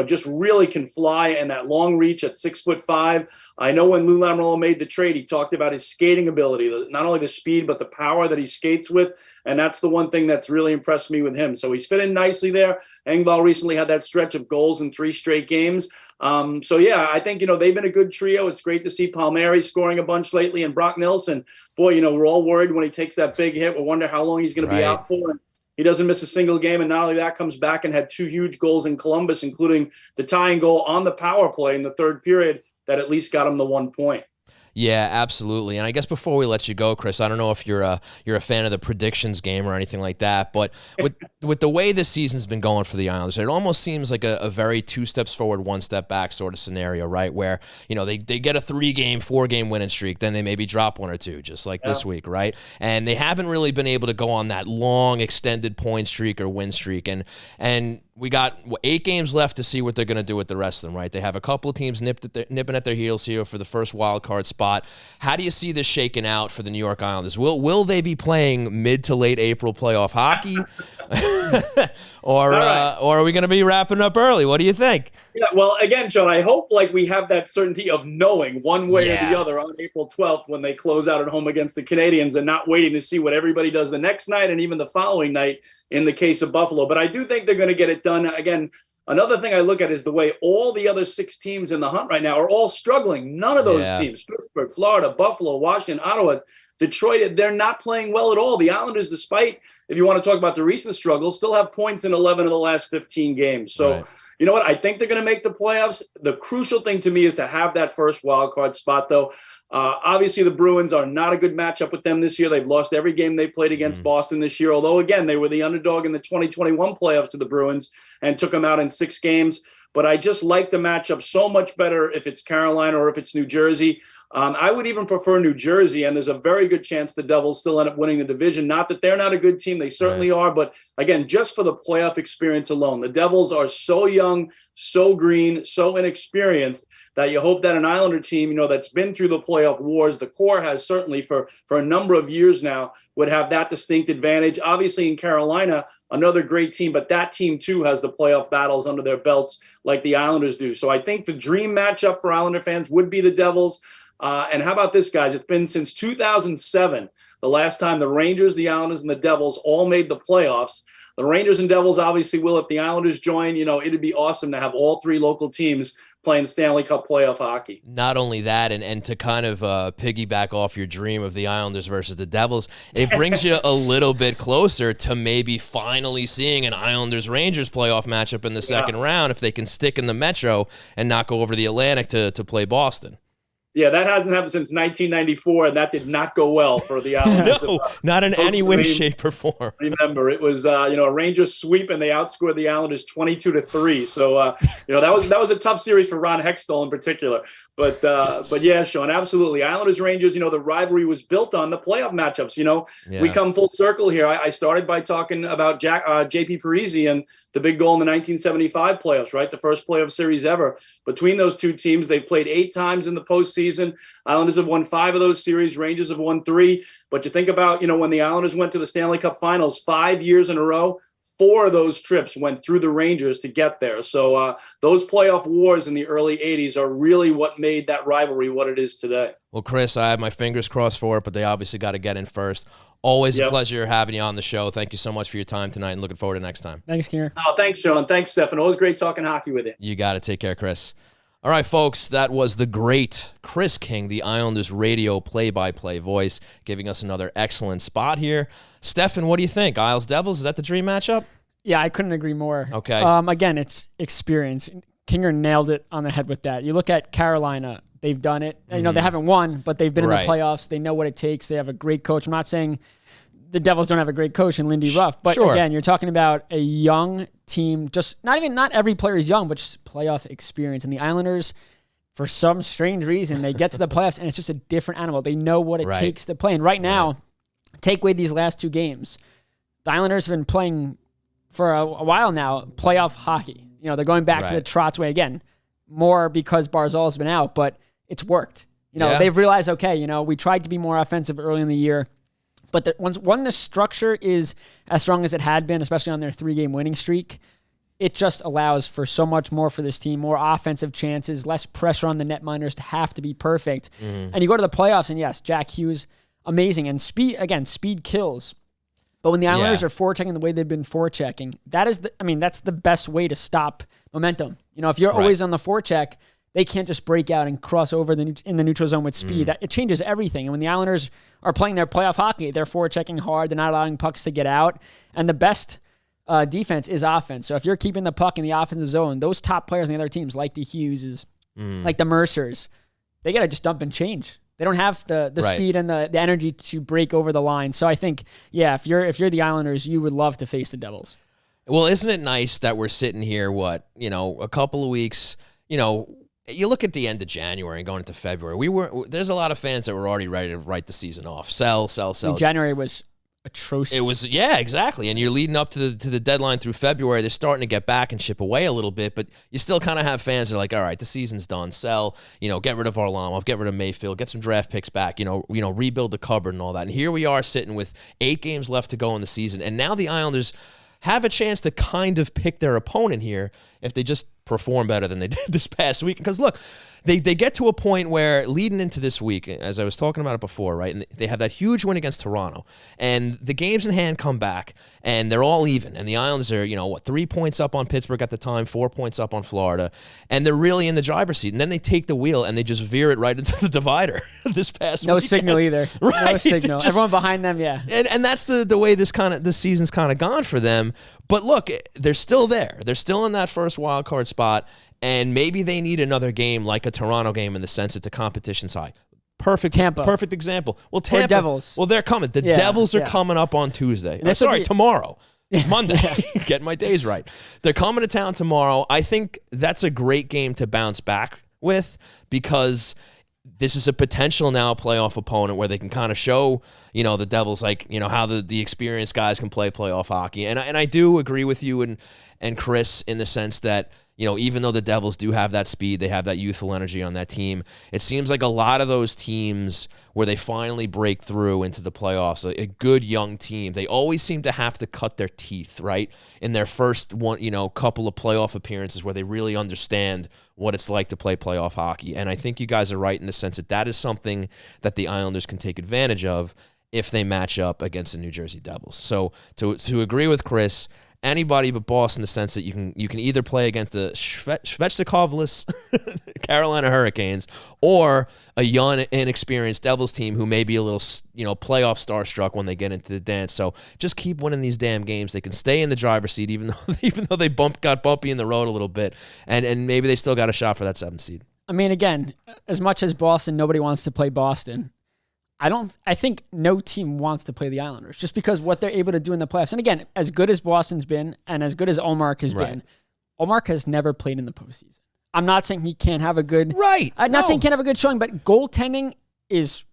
Just really can fly, and that long reach at 6'5". I know when Lou Lamoriello made the trade, he talked about his skating ability, not only the speed, but the power that he skates with. And that's the one thing that's really impressed me with him. So he's fit in nicely there. Engvall recently had that stretch of goals in 3 straight games. I think, they've been a good trio. It's great to see Palmieri scoring a bunch lately, and Brock Nelson, boy, we're all worried when he takes that big hit. We wonder how long he's going to be out for. And he doesn't miss a single game, and not only that, comes back and had 2 huge goals in Columbus, including the tying goal on the power play in the 3rd period that at least got him the 1 point. Yeah, absolutely. And I guess before we let you go, Chris, I don't know if you're a fan of the predictions game or anything like that, but with the way this season's been going for the Islanders, it almost seems like a very 2 steps forward, 1 step back sort of scenario, right? Where, they get a 3-game, 4-game winning streak, then they maybe drop 1 or 2, just like this week, right? And they haven't really been able to go on that long extended point streak or win streak. And we got 8 games left to see what they're going to do with the rest of them, right? They have a couple of teams nipping at their heels here for the first wild card spot. How do you see this shaking out for the New York Islanders? Will they be playing mid to late April playoff hockey? or are we going to be wrapping up early? What do you think? Yeah, well, again, Sean, I hope we have that certainty of knowing one way or the other on April 12th when they close out at home against the Canadians, and not waiting to see what everybody does the next night and even the following night in the case of Buffalo. But I do think they're going to get it done. Again, another thing I look at is the way all the other 6 teams in the hunt right now are all struggling. None of those teams, Pittsburgh, Florida, Buffalo, Washington, Ottawa, Detroit, they're not playing well at all. The Islanders, despite, if you want to talk about the recent struggles, still have points in 11 of the last 15 games. So, you know what? I think they're going to make the playoffs. The crucial thing to me is to have that first wild card spot, though. Obviously, the Bruins are not a good matchup with them this year. They've lost every game they played against Boston this year, although, again, they were the underdog in the 2021 playoffs to the Bruins and took them out in 6 games. But I just like the matchup so much better if it's Carolina or if it's New Jersey. I would even prefer New Jersey, and there's a very good chance the Devils still end up winning the division. Not that they're not a good team. They certainly are. But, again, just for the playoff experience alone, the Devils are so young, so green, so inexperienced that you hope that an Islander team, that's been through the playoff wars, the core has certainly for a number of years now, would have that distinct advantage. Obviously, in Carolina, another great team, but that team, too, has the playoff battles under their belts like the Islanders do. So I think the dream matchup for Islander fans would be the Devils. And how about this, guys? It's been since 2007, the last time the Rangers, the Islanders, and the Devils all made the playoffs. The Rangers and Devils obviously will. If the Islanders join, it'd be awesome to have all 3 local teams playing Stanley Cup playoff hockey. Not only that, and to kind of piggyback off your dream of the Islanders versus the Devils, it brings you a little bit closer to maybe finally seeing an Islanders-Rangers playoff matchup in the second round if they can stick in the Metro and not go over the Atlantic to play Boston. Yeah, that hasn't happened since 1994, and that did not go well for the Islanders. No, not in any way, shape, or form. Remember, it was a Rangers sweep, and they outscored the Islanders 22-3. So that was a tough series for Ron Hextall in particular. But yeah, Sean, absolutely. Islanders Rangers. The rivalry was built on the playoff matchups. We come full circle here. I started by talking about JP Parise and the big goal in the 1975 playoffs, right? The first playoff series ever between those two teams. They've played 8 times in the postseason. Islanders have won 5 of those series. Rangers have won 3. But you think about, when the Islanders went to the Stanley Cup Finals 5 years in a row, 4 of those trips went through the Rangers to get there. So those playoff wars in the early 80s are really what made that rivalry what it is today. Well, Chris, I have my fingers crossed for it, but they obviously got to get in first. Always a pleasure having you on the show. Thank you so much for your time tonight, and looking forward to next time. Thanks, Kinger. Oh, thanks, Sean. Thanks, Stefen. Always great talking hockey with you. You got to take care, Chris. All right, folks, that was the great Chris King, the Islanders radio play-by-play voice, giving us another excellent spot here. Stefen, what do you think? Isles Devils, is that the dream matchup? Yeah, I couldn't agree more. Okay. Again, it's experience. Kinger nailed it on the head with that. You look at Carolina, they've done it. They haven't won, but they've been in the playoffs. They know what it takes. They have a great coach. I'm not saying the Devils don't have a great coach in Lindy Ruff, but again, you're talking about a young team. Just not every player is young, but just playoff experience. And the Islanders, for some strange reason, they get to the playoffs and it's just a different animal. They know what it takes to play. And right now, take away these last 2 games, the Islanders have been playing for a while now playoff hockey. They're going back to the Trotz way again, more because Barzal has been out, but it's worked. They've realized, we tried to be more offensive early in the year. But once the structure is as strong as it had been, especially on their 3-game winning streak, it just allows for so much more for this team, more offensive chances, less pressure on the netminders to have to be perfect. And you go to the playoffs, and yes, Jack Hughes, amazing. And speed kills. But when the Islanders are forechecking the way they've been forechecking, that's the best way to stop momentum. If you're always on the forecheck, they can't just break out and cross over in the neutral zone with speed. It changes everything. And when the Islanders are playing their playoff hockey, they're forechecking hard. They're not allowing pucks to get out. And the best defense is offense. So if you're keeping the puck in the offensive zone, those top players on the other teams, like the Hugheses, like the Mercers, they got to just dump and change. They don't have the speed and the energy to break over the line. So I think, if you're the Islanders, you would love to face the Devils. Well, isn't it nice that we're sitting here, a couple of weeks, you look at the end of January and going into February, there's a lot of fans that were already ready to write the season off. Sell. January was atrocious. It was, exactly. And you're leading up to the deadline through February. They're starting to get back and chip away a little bit, but you still kind of have fans that are like, all right, the season's done. Sell, get rid of Varlamov, get rid of Mayfield, get some draft picks back, rebuild the cupboard and all that. And here we are sitting with 8 games left to go in the season. And now the Islanders have a chance to kind of pick their opponent here if they just perform better than they did this past week. Because look, they get to a point where leading into this week, as I was talking about it before, right, and they have that huge win against Toronto, and the games in hand come back, and they're all even, and the Islanders are, 3 points up on Pittsburgh at the time, 4 points up on Florida, and they're really in the driver's seat, and then they take the wheel, and they just veer it right into the divider this past No weekend. signal either. Right. No signal. Just- Everyone behind them, yeah. And that's the way this season's kind of gone for them. But look, they're still there. They're still in that first wild card spot, and maybe they need another game like a Toronto game in the sense that the competition's high. Perfect example. Well, Tampa. Devils. Well, they're coming. The Devils are coming up on Tuesday. Tomorrow. Monday. Getting my days right. They're coming to town tomorrow. I think that's a great game to bounce back with because this is a potential now playoff opponent where they can kind of show, the Devils how the experienced guys can play playoff hockey. And I do agree with you and Chris in the sense that, even though the Devils do have that speed, they have that youthful energy on that team, it seems like a lot of those teams where they finally break through into the playoffs, a good young team, they always seem to have to cut their teeth, right? In their first couple of playoff appearances where they really understand what it's like to play playoff hockey. And I think you guys are right in the sense that is something that the Islanders can take advantage of if they match up against the New Jersey Devils. So to agree with Chris, anybody but Boston in the sense that you can either play against the Svechnikovless Carolina Hurricanes or a young, inexperienced Devils team who may be a little, playoff starstruck when they get into the dance. So just keep winning these damn games. They can stay in the driver's seat even though they got bumpy in the road a little bit, and maybe they still got a shot for that 7th seed. I mean, again, as much as Boston, nobody wants to play Boston. I think no team wants to play the Islanders just because what they're able to do in the playoffs. And again, as good as Boston's been and as good as Ullmark has been, Ullmark has never played in the postseason. I'm not saying he can't have a good I'm not saying he can't have a good showing, but goaltending is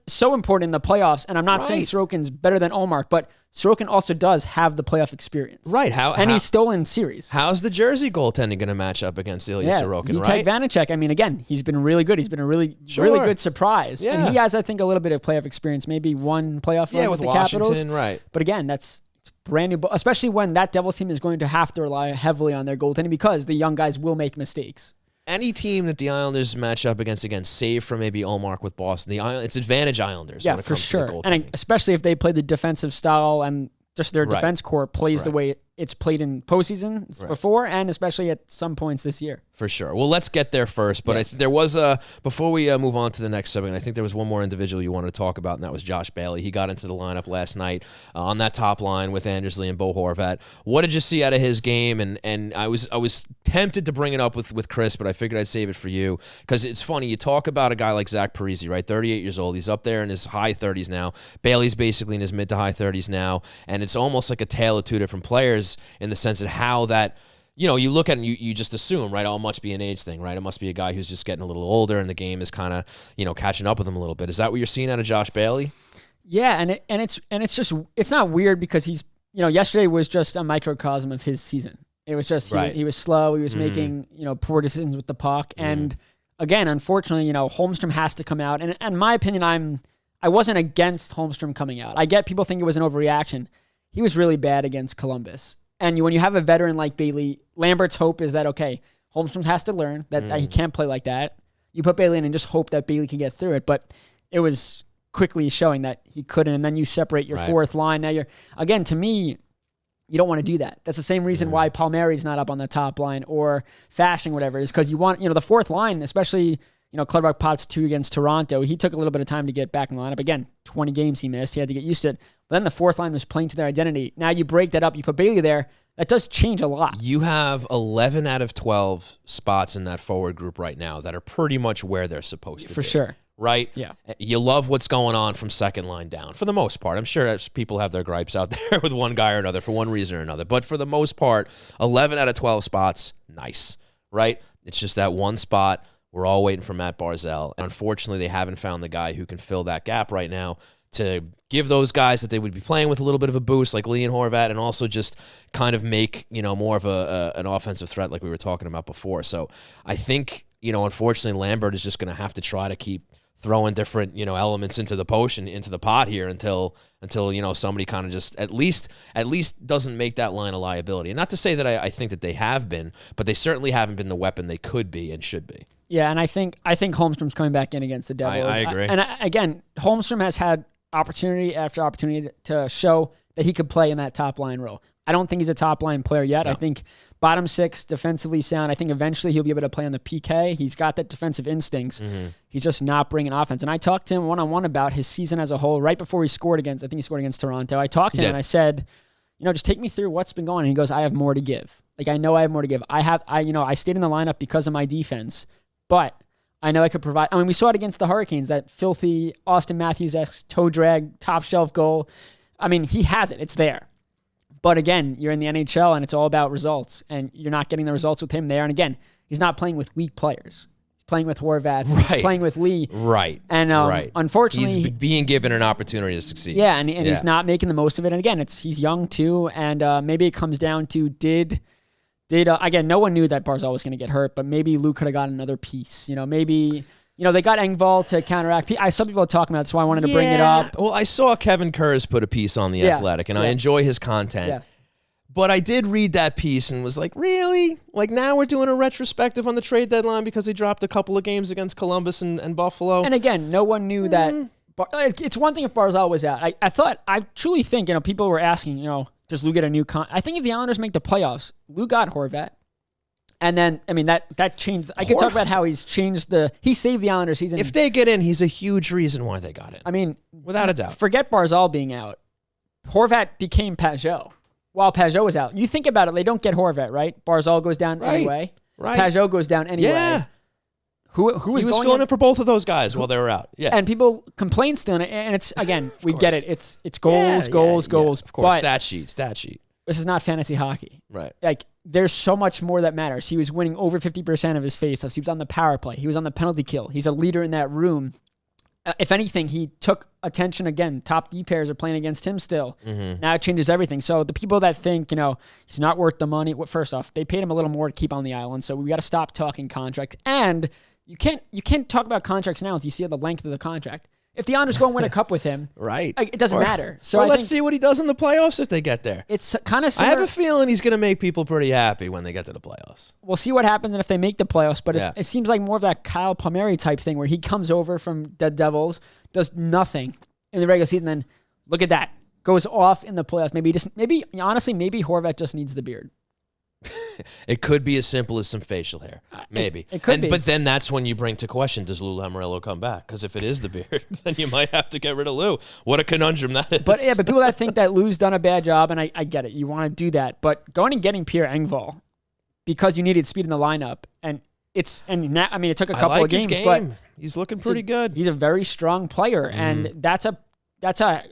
so important in the playoffs. And I'm not saying Sorokin's better than Ullmark, but Sorokin also does have the playoff experience. Right. He's still in series. How's the Jersey goaltending going to match up against Ilya Sorokin, right? Vanacek, I mean, again, he's been really good. He's been a really good surprise. Yeah. And he has, I think, a little bit of playoff experience, maybe one playoff run with the Washington, Capitals. right. But again, it's brand new, especially when that Devils team is going to have to rely heavily on their goaltending because the young guys will make mistakes. Any team that the Islanders match up against, again, save for maybe Ullmark with Boston, it's advantage Islanders. Yeah, when it for comes sure. To the And especially if they play the defensive style and just their defense core plays the way it's played in postseason before and especially at some points this year. For sure. Well, let's get there first. But there was before we move on to the next segment, I think there was one more individual you wanted to talk about, and that was Josh Bailey. He got into the lineup last night on that top line with Anders Lee and Bo Horvat. What did you see out of his game? And I was tempted to bring it up with Chris, but I figured I'd save it for you because it's funny. You talk about a guy like Zach Parise, right? 38 years old. He's up there in his high 30s now. Bailey's basically in his mid to high 30s now, and it's almost like a tale of two different players in the sense of how that. You look at it and you just assume, right, it must be an age thing, right? It must be a guy who's just getting a little older and the game is kind of, catching up with him a little bit. Is that what you're seeing out of Josh Bailey? Yeah, it's not weird because he's, yesterday was just a microcosm of his season. It was just, he was slow. He was making, poor decisions with the puck. And again, unfortunately, Holmstrom has to come out. And in my opinion, I wasn't against Holmstrom coming out. I get people think it was an overreaction. He was really bad against Columbus. And when you have a veteran like Bailey, Lambert's hope is that, okay, Holmstrom has to learn that he can't play like that. You put Bailey in and just hope that Bailey can get through it. But it was quickly showing that he couldn't. And then you separate your fourth line. Now again, to me, you don't want to do that. That's the same reason why Palmieri's not up on the top line or Fashing, whatever, is because you want, the fourth line, especially, Clutterbuck Potts 2 against Toronto. He took a little bit of time to get back in the lineup. Again, 20 games he missed. He had to get used to it. But then the fourth line was playing to their identity. Now you break that up. You put Bailey there. That does change a lot. You have 11 out of 12 spots in that forward group right now that are pretty much where they're supposed to be. For sure. Right? Yeah. You love what's going on from second line down, for the most part. I'm sure people have their gripes out there with one guy or another for one reason or another. But for the most part, 11 out of 12 spots, nice. Right? It's just that one spot. We're all waiting for Matt Barzal. And unfortunately, they haven't found the guy who can fill that gap right now to give those guys that they would be playing with a little bit of a boost, like Lee and Horvat, and also just kind of make, more of an offensive threat like we were talking about before. So I think, unfortunately, Lambert is just going to have to try to keep throwing different, elements into the potion, into the pot here until somebody kind of just at least doesn't make that line a liability. And not to say that I think that they have been, but they certainly haven't been the weapon they could be and should be. Yeah, and I think Holmstrom's coming back in against the Devils. I agree. Again, Holmstrom has had opportunity after opportunity to show that he could play in that top line role. I don't think he's a top line player yet. No. I think bottom six, defensively sound. I think eventually he'll be able to play on the PK. He's got that defensive instincts. Mm-hmm. He's just not bringing offense. And I talked to him one-on-one about his season as a whole right before he scored against Toronto. I talked to him and I said, just take me through what's been going on. And he goes, I have more to give. I know I have more to give. I stayed in the lineup because of my defense, but I know I could provide. We saw it against the Hurricanes, that filthy Austin Matthews-esque toe drag, top shelf goal. He has it. It's there. But again, you're in the NHL, and it's all about results, and you're not getting the results with him there. And again, he's not playing with weak players. He's playing with Horvat. Right. He's playing with Lee. Right. And unfortunately, he's being given an opportunity to succeed. Yeah, and he's not making the most of it. And again, he's young too, and maybe it comes down to again, no one knew that Barzal was going to get hurt, but maybe Lou could have got another piece. Maybe. They got Engvall to counteract. I saw people talking about it, so I wanted to bring it up. Well, I saw Kevin Kurz put a piece on The Athletic, and I enjoy his content. Yeah. But I did read that piece and was like, really? Now we're doing a retrospective on the trade deadline because he dropped a couple of games against Columbus and Buffalo? And again, no one knew that. It's one thing if Barzal was out. I truly think, people were asking, does Lou get a new I think if the Islanders make the playoffs, Lou got Horvat. And then, that changed. I could talk about how he's changed he saved the Islanders season. If they get in, he's a huge reason why they got in. Without a doubt. Forget Barzal being out. Horvat became Pajot while Pajot was out. You think about it, they don't get Horvat, right? Barzal goes down anyway. Right. Pajot goes down anyway. Yeah. Who was filling in for both of those guys while they were out. Yeah. And people complain still, and it's, again, we get it. It's goals. Of course, stat sheet. This is not fantasy hockey. Right. There's so much more that matters. He was winning over 50% of his faceoffs. He was on the power play. He was on the penalty kill. He's a leader in that room. If anything, he took attention again. Top D pairs are playing against him still. Mm-hmm. Now it changes everything. So the people that think, he's not worth the money, first off, they paid him a little more to keep on the island. So we got to stop talking contracts. And you can't talk about contracts now until you see the length of the contract. If the Islanders go and win a cup with him, right, it doesn't matter. So let's see what he does in the playoffs if they get there. It's kind of similar. I have a feeling he's going to make people pretty happy when they get to the playoffs. We'll see what happens and if they make the playoffs, but it seems like more of that Kyle Palmieri type thing where he comes over from the Devils, does nothing in the regular season, then look at that, goes off in the playoffs. Maybe Horvat just needs the beard. It could be as simple as some facial hair. Maybe. It could be. But then that's when you bring to question, does Lou Lamoriello come back? Because if it is the beard, then you might have to get rid of Lou. What a conundrum that is. But people that think that Lou's done a bad job, and I get it. You want to do that. But going and getting Pierre Engvall because you needed speed in the lineup, and it took a couple of games, but he's looking pretty good. He's a very strong player, and that's a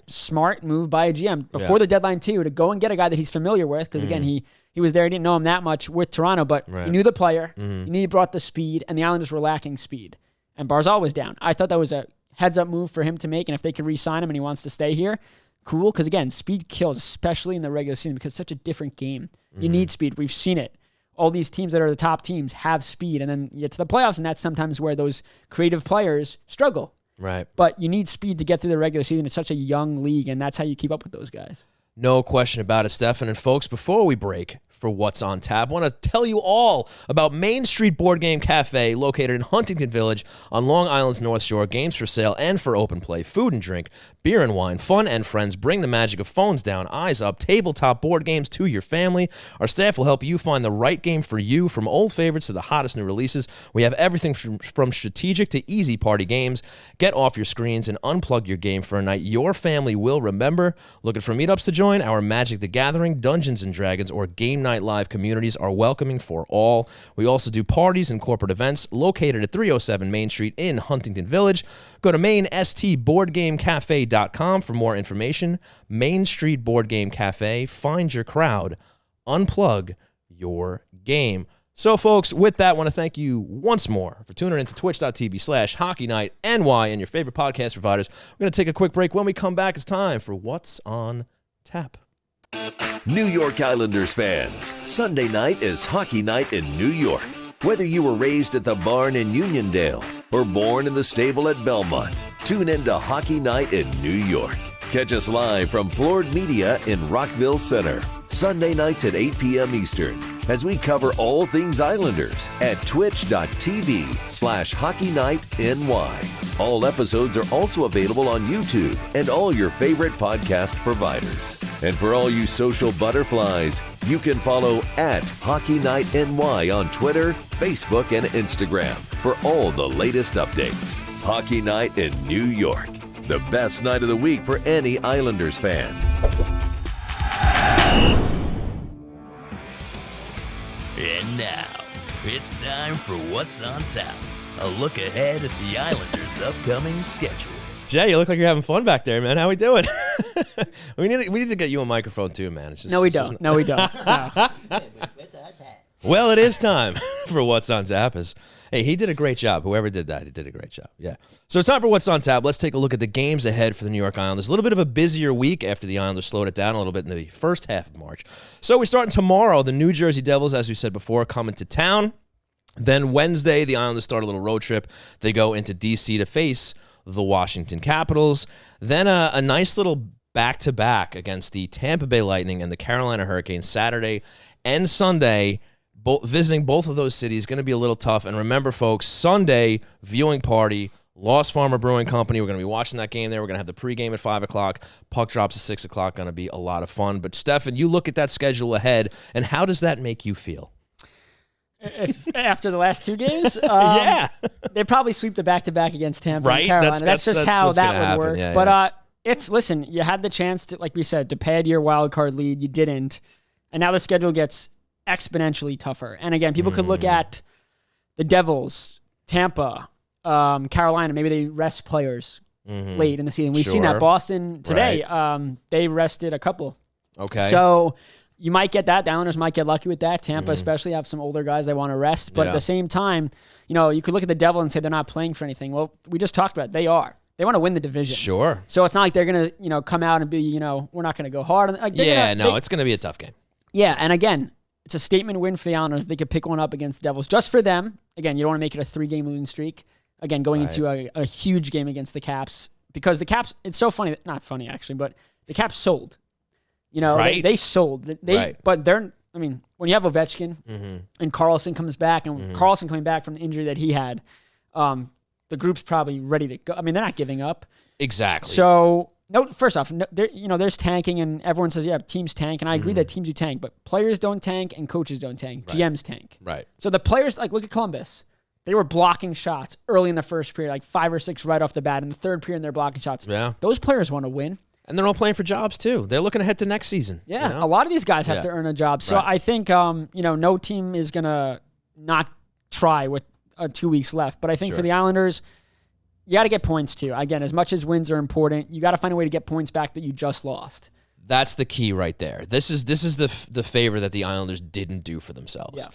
smart move by a GM before the deadline too, to go and get a guy that he's familiar with. Because again, he was there. He didn't know him that much with Toronto, but he knew the player. He knew he brought the speed, and the Islanders were lacking speed. And Barzal was down. I thought that was a heads-up move for him to make, and if they could re-sign him and he wants to stay here, cool. Because again, speed kills, especially in the regular season, because it's such a different game. You need speed. We've seen it. All these teams that are the top teams have speed, and then you get to the playoffs, and that's sometimes where those creative players struggle. Right. But you need speed to get through the regular season. It's such a young league, and that's how you keep up with those guys. No question about it, Stefen. And folks, before we break for What's on Tap, I want to tell you all about Main Street Board Game Cafe, located in Huntington Village on Long Island's North Shore. Games for sale and for open play, food and drink, beer and wine, fun and friends. Bring the magic of phones down, eyes up, tabletop board games to your family. Our staff will help you find the right game for you, from old favorites to the hottest new releases. We have everything from strategic to easy party games. Get off your screens and unplug your game for a night your family will remember. Looking for meetups to join? Our Magic the Gathering, Dungeons & Dragons, or Game Night Live communities are welcoming for all. We also do parties and corporate events located at 307 Main Street in Huntington Village. Go to mainstboardgamecafe.com for more information. Main Street Board Game Cafe. Find your crowd. Unplug your game. So, folks, with that, I want to thank you once more for tuning in to twitch.tv/HockeyNightNY and your favorite podcast providers. We're going to take a quick break. When we come back, it's time for What's on Tap. New York Islanders fans, Sunday night is hockey night in New York. Whether you were raised at the barn in Uniondale or born in the stable at Belmont. Tune in to Hockey Night in New York. Catch us live from Floored Media in Rockville Center, Sunday nights at 8 p.m. Eastern, as we cover all things Islanders at twitch.tv/HockeyNightNY. All episodes are also available on YouTube and all your favorite podcast providers. And for all you social butterflies, you can follow at Hockey Night NY on Twitter, Facebook, and Instagram for all the latest updates. Hockey Night in New York, the best night of the week for any Islanders fan. And now, it's time for What's on Tap, a look ahead at the Islanders' upcoming schedule. Jay, you look like you're having fun back there, man. How we doing? we need to get you a microphone too, man. It's just, No, we don't. No. Well, it is time for What's on Tap. Hey, he did a great job. Whoever did that, he did a great job. Yeah. So it's time for What's on Tap. Let's take a look at the games ahead for the New York Islanders. A little bit of a busier week after the Islanders slowed it down a little bit in the first half of March. So we're starting tomorrow. The New Jersey Devils, as we said before, coming to town. Then Wednesday, the Islanders start a little road trip. They go into D.C. to face the Washington Capitals. Then a nice little back-to-back against the Tampa Bay Lightning and the Carolina Hurricanes Saturday and Sunday. Visiting both of those cities is going to be a little tough. And remember, folks, Sunday, viewing party, Lost Farmer Brewing Company. We're going to be watching that game there. We're going to have the pregame at 5 o'clock. Puck drops at 6 o'clock. Going to be a lot of fun. But, Stefen, you look at that schedule ahead, and how does that make you feel? After the last two games? Yeah. They'd probably sweep the back-to-back against Tampa right? and Carolina. That's just how that would work. Yeah, but listen, you had the chance to, like we said, to pad your wild card lead. You didn't. And now the schedule gets exponentially tougher. And again, people could look at the Devils, Tampa, Carolina. Maybe they rest players late in the season. We've seen that. Boston today, right. They rested a couple. Okay. So you might get that. The Islanders might get lucky with that. Tampa especially have some older guys they want to rest. But at the same time, you could look at the Devil and say they're not playing for anything. Well, we just talked about it. They are. They want to win the division. Sure. So it's not like they're going to, come out and be, we're not going to go hard. It's going to be a tough game. Yeah, and again, it's a statement win for the Islanders if they could pick one up against the Devils. Just for them. Again, you don't want to make it a 3-game losing streak. Again, going into a huge game against the Caps. Because the Caps, it's so funny. Not funny, actually, but the Caps sold. They sold. But they're, when you have Ovechkin and Carlson comes back, and Carlson coming back from the injury that he had, the group's probably ready to go. They're not giving up. Exactly. So, no. First off, there's tanking, and everyone says, yeah, teams tank, and I agree that teams do tank, but players don't tank and coaches don't tank. Right. GMs tank. Right. So the players, look at Columbus. They were blocking shots early in the first period, 5 or 6 right off the bat. In the third period, they're blocking shots. Yeah. Those players want to win. And they're all playing for jobs, too. They're looking ahead to next season. Yeah, a lot of these guys have to earn a job. So I think, no team is going to not try with 2 weeks left. But I think for the Islanders, you got to get points, too. Again, as much as wins are important, you got to find a way to get points back that you just lost. That's the key right there. This is the favor that the Islanders didn't do for themselves. Yeah.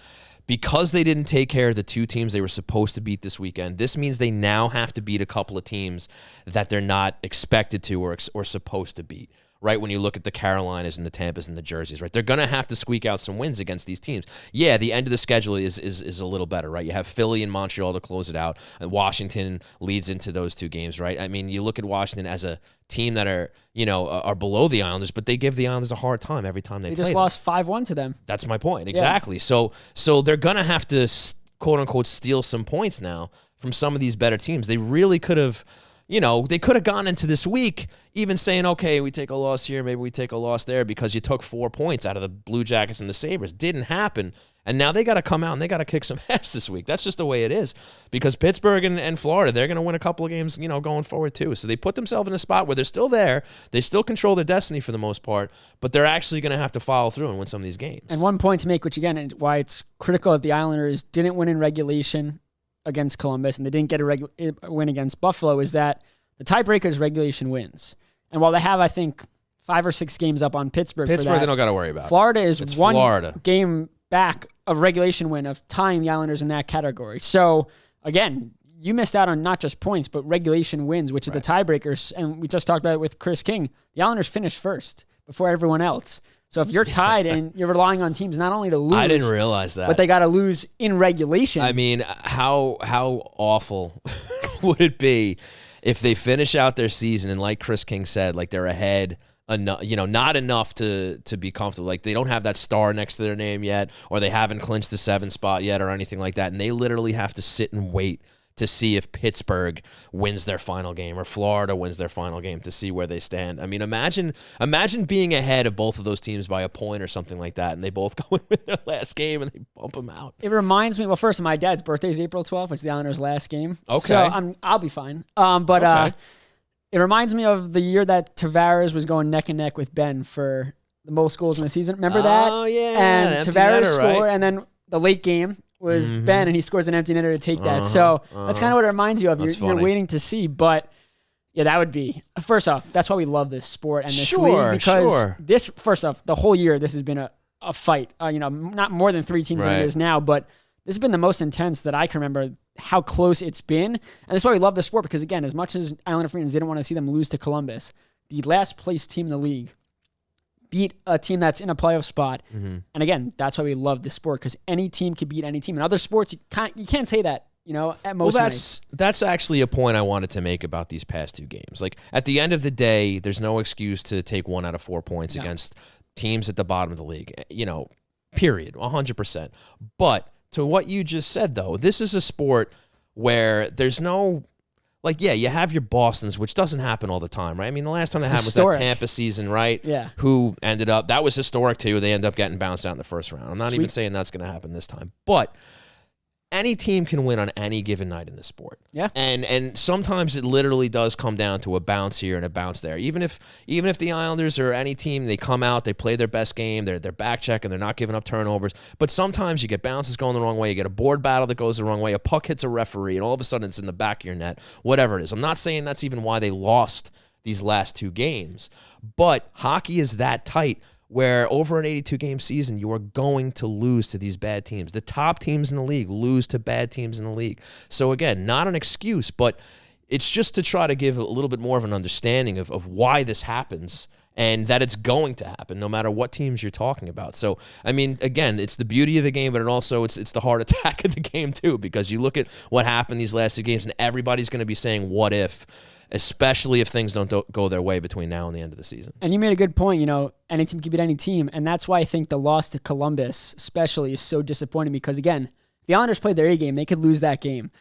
Because they didn't take care of the 2 teams they were supposed to beat this weekend, this means they now have to beat a couple of teams that they're not expected to or supposed to beat, right? When you look at the Carolinas and the Tampas and the Jerseys, right? They're going to have to squeak out some wins against these teams. Yeah, the end of the schedule is a little better, right? You have Philly and Montreal to close it out, and Washington leads into those 2 games, right? You look at Washington as a team that are below the Islanders, but they give the Islanders a hard time every time they play. They just lost 5-1 to them. That's my point. Exactly. Yeah. So they're going to have to, quote unquote, steal some points now from some of these better teams. They really could have, they could have gone into this week even saying, okay, we take a loss here, maybe we take a loss there because you took 4 points out of the Blue Jackets and the Sabres. Didn't happen. And now they got to come out and they got to kick some ass this week. That's just the way it is. Because Pittsburgh and Florida, they're going to win a couple of games, going forward too. So they put themselves in a spot where they're still there. They still control their destiny for the most part, but they're actually going to have to follow through and win some of these games. And one point to make, which again, is why it's critical that the Islanders didn't win in regulation against Columbus and they didn't get a win against Buffalo, is that the tiebreaker is regulation wins. And while they have, I think, 5 or 6 games up on Pittsburgh for that, they don't got to worry about. Florida is one game back of regulation win of tying the Islanders in that category. So, again, you missed out on not just points, but regulation wins, which is the tiebreakers. And we just talked about it with Chris King. The Islanders finished first before everyone else. So if you're tied and you're relying on teams not only to lose, I didn't realize that, but they got to lose in regulation. I mean, how awful would it be if they finish out their season and, like Chris King said, like they're ahead enough, not enough to be comfortable. Like they don't have that star next to their name yet, or they haven't clinched the 7th spot yet, or anything like that, and they literally have to sit and wait to see if Pittsburgh wins their final game or Florida wins their final game to see where they stand. I mean, imagine being ahead of both of those teams by a point or something like that, and they both go and win their last game and they bump them out. It reminds me, well, first, my dad's birthday is April 12th, which is the Islanders' last game. Okay. So I'll be fine. But it reminds me of the year that Tavares was going neck and neck with Ben for the most goals in the season. Remember that? Oh, yeah. And Tavares scored, right? And then the late game was Ben, and he scores an empty netter to take that. So that's kind of what it reminds you of. You're waiting to see, but yeah, that would be, first off, that's why we love this sport and this league, because this, first off, the whole year this has been a fight. Not more than 3 teams than it is now, but this has been the most intense that I can remember how close it's been. And that's why we love the sport, because again, as much as Islander fans didn't want to see them lose to Columbus, the last place team in the league beat a team that's in a playoff spot. And again, that's why we love this sport, because any team could beat any team. In other sports, you can't say that, at most. Well, that's actually a point I wanted to make about these past 2 games. Like, at the end of the day, there's no excuse to take 1 out of 4 points against teams at the bottom of the league, period, 100%. But to what you just said, though, this is a sport where there's no... Like, yeah, you have your Bostons, which doesn't happen all the time, right? I mean, the last time that happened was that Tampa season, right? Yeah. Who ended up, that was historic too. They ended up getting bounced out in the first round. I'm not even saying that's going to happen this time. But any team can win on any given night in this sport. Yeah. And sometimes it literally does come down to a bounce here and a bounce there. Even if the Islanders or any team, they come out, they play their best game, they're back checking, they're not giving up turnovers. But sometimes you get bounces going the wrong way, you get a board battle that goes the wrong way, a puck hits a referee, and all of a sudden it's in the back of your net, whatever it is. I'm not saying that's even why they lost these last 2 games. But hockey is that tight, where over an 82-game season, you are going to lose to these bad teams. The top teams in the league lose to bad teams in the league. So again, not an excuse, but it's just to try to give a little bit more of an understanding of why this happens and that it's going to happen no matter what teams you're talking about. So, I mean, again, it's the beauty of the game, but it's the heart attack of the game too, because you look at what happened these last 2 games and everybody's going to be saying, what if? Especially if things don't go their way between now and the end of the season. And you made a good point, any team can beat any team, and that's why I think the loss to Columbus especially is so disappointing, because, again, the Islanders played their A game. They could lose that game.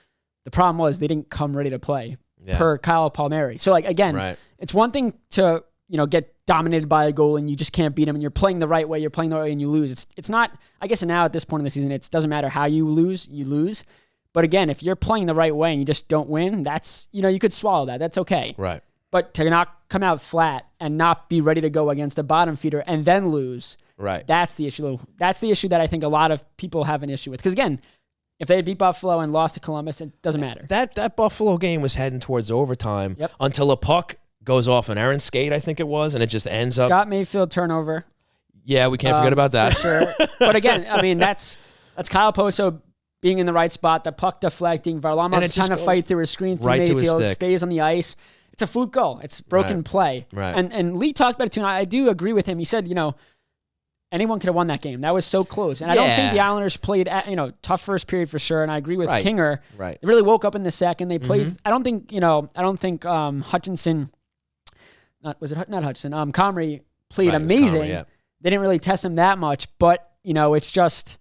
The problem was they didn't come ready to play, per Kyle Palmieri. So, it's one thing to, get dominated by a goal and you just can't beat them, and you're playing the right way, and you lose. It's not, I guess now at this point in the season, it doesn't matter how you lose, you lose. But again, if you're playing the right way and you just don't win, that's, you could swallow that. That's okay. Right. But to not come out flat and not be ready to go against a bottom feeder and then lose, right? That's the issue. That's the issue that I think a lot of people have an issue with. Because again, if they had beat Buffalo and lost to Columbus, it doesn't matter. That Buffalo game was heading towards overtime until a puck goes off an errant skate, I think it was, and it just ends up... Scott Mayfield turnover. Yeah, we can't forget about that. For sure. But again, I mean, that's Kyle Poso being in the right spot, the puck deflecting, Varlamov's trying to fight through a screen through Mayfield, stays on the ice. It's a fluke goal. It's broken play. Right. And Lee talked about it too, and I do agree with him. He said, anyone could have won that game. That was so close. And I don't think the Islanders played, tough first period for sure, and I agree with Kinger. Right. They really woke up in the second. They played, I don't think Hutchinson, not Hutchinson, Comrie played amazing. Comrie, They didn't really test him that much, but, it's just...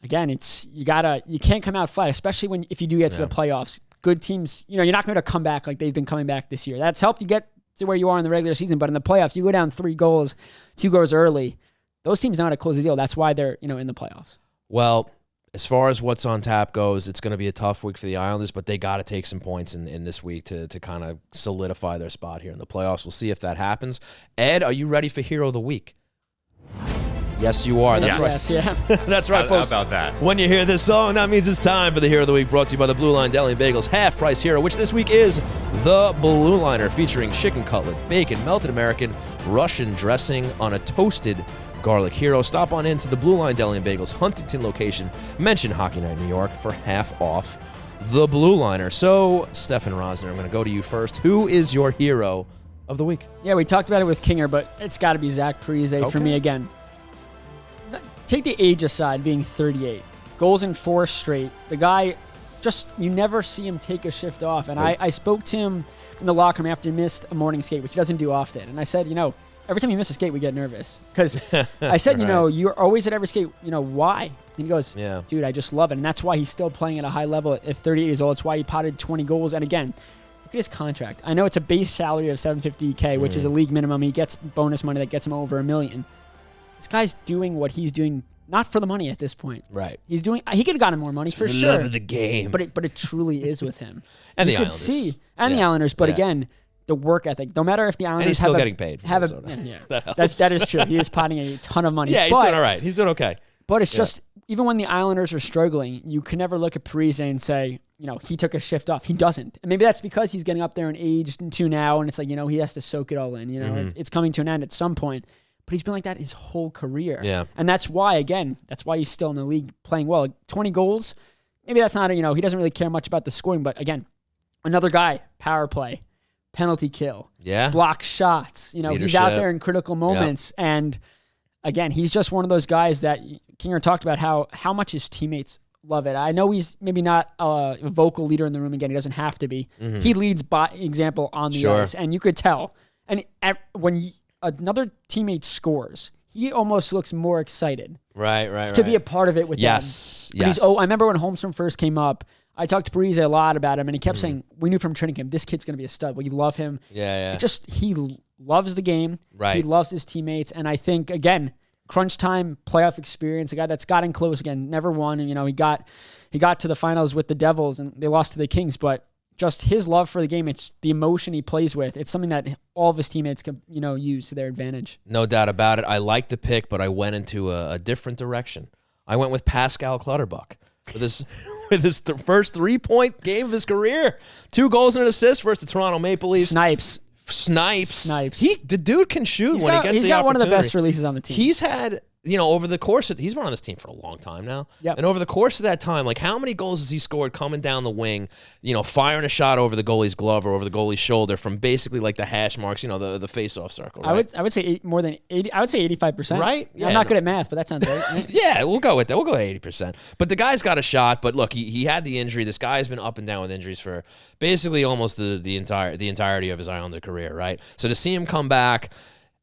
Again, you can't come out flat, especially if you do get to the playoffs. Good teams, you're not going to come back like they've been coming back this year. That's helped you get to where you are in the regular season, but in the playoffs, you go down 2 goals early. Those teams know how to close the deal. That's why they're, in the playoffs. Well, as far as what's on tap goes, it's going to be a tough week for the Islanders, but they got to take some points in this week to kind of solidify their spot here in the playoffs. We'll see if that happens. Ed, are you ready for Hero of the Week? Yes, you are. That's right. Yes, yeah. That's right, folks. How about that? When you hear this song, that means it's time for the Hero of the Week, brought to you by the Blue Line Deli and Bagels half-price hero, which this week is the Blue Liner, featuring chicken cutlet, bacon, melted American, Russian dressing on a toasted garlic hero. Stop on into the Blue Line Deli and Bagels Huntington location. Mention Hockey Night New York for half off the Blue Liner. So, Stefen Rosner, I'm going to go to you first. Who is your hero of the week. Yeah, we talked about it with Kinger, but it's got to be Zach Parise for me again. Take the age aside, being 38. Goals in 4 straight. The guy, you never see him take a shift off. And I spoke to him in the locker room after he missed a morning skate, which he doesn't do often. And I said, every time you miss a skate, we get nervous. Because I said, you're always at every skate. Why? And he goes, dude, I just love it. And that's why he's still playing at a high level at 38 years old. It's why he potted 20 goals. And again, look at his contract. I know it's a base salary of $750K, which is a league minimum. He gets bonus money that gets him over $1 million. This guy's doing what he's doing, not for the money at this point. Right. He could have gotten more money for sure. Love of the game. But it truly is with him. And you the Islanders. The Islanders. But again, the work ethic. No matter if the Islanders and he's still getting paid. That is true. He is potting a ton of money. Yeah, he's doing all right. He's doing okay. But it's just, even when the Islanders are struggling, you can never look at Parise and say, he took a shift off. He doesn't. And maybe that's because he's getting up there in age too now, and it's like, he has to soak it all in. It's coming to an end at some point. But he's been like that his whole career. Yeah. And that's why he's still in the league playing well. 20 goals, maybe that's not, he doesn't really care much about the scoring. But again, another guy, power play, penalty kill, block shots. He's out there in critical moments. Yeah. And again, he's just one of those guys that Kinger talked about how much his teammates love it. I know he's maybe not a vocal leader in the room. Again, he doesn't have to be. Mm-hmm. He leads by example on the ice, and you could tell. And when another teammate scores, he almost looks more excited. Right. To be a part of it with them. Yes. I remember when Holmstrom first came up, I talked to Parise a lot about him, and he kept saying, we knew from training camp, this kid's going to be a stud. We love him. Yeah. He loves the game. Right. He loves his teammates. And I think, again, crunch time, playoff experience, a guy that's gotten close again, never won. And, he got to the finals with the Devils, and they lost to the Kings. But just his love for the game, it's the emotion he plays with. It's something that all of his teammates can, use to their advantage. No doubt about it. I like the pick, but I went into a different direction. I went with Pascal Clutterbuck with his first 3-point game of his career. 2 goals and an assist versus the Toronto Maple Leafs. Snipes. The dude can shoot when he gets the opportunity. He's got one of the best releases on the team. He's had, over the course of, he's been on this team for a long time now. Yep. And over the course of that time, how many goals has he scored coming down the wing, firing a shot over the goalie's glove or over the goalie's shoulder from basically the hash marks, the face-off circle, right? I would say more than 80. I would say 85%. Right? Yeah, I'm not good at math, but that sounds right. Yeah, we'll go with that. We'll go at 80%. But the guy's got a shot. But look, he had the injury. This guy has been up and down with injuries for basically almost the entirety of his Islander career, right? So to see him come back,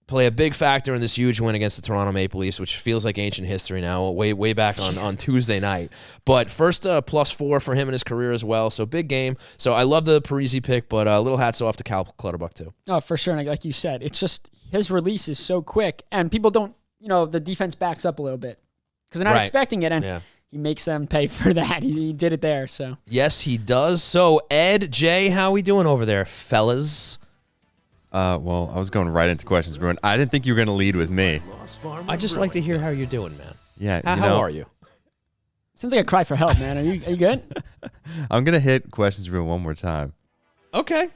play a big factor in this huge win against the Toronto Maple Leafs, which feels like ancient history now, way back on Tuesday night. But first +4 for him in his career as well, so big game. So I love the Parise pick, but little hats off to Cal Clutterbuck too. Oh, for sure. And like you said, it's just his release is so quick, and people don't, the defense backs up a little bit because they're not expecting it, and he makes them pay for that. He did it there. So yes, he does. So Ed, Jay, how we doing over there, fellas? Well, I was going right into questions, Bruin. I didn't think you were going to lead with me. I just like to hear how you're doing, man. Yeah. How are you? Sounds like a cry for help, man. Are you good? I'm going to hit questions, Bruin, one more time. Okay.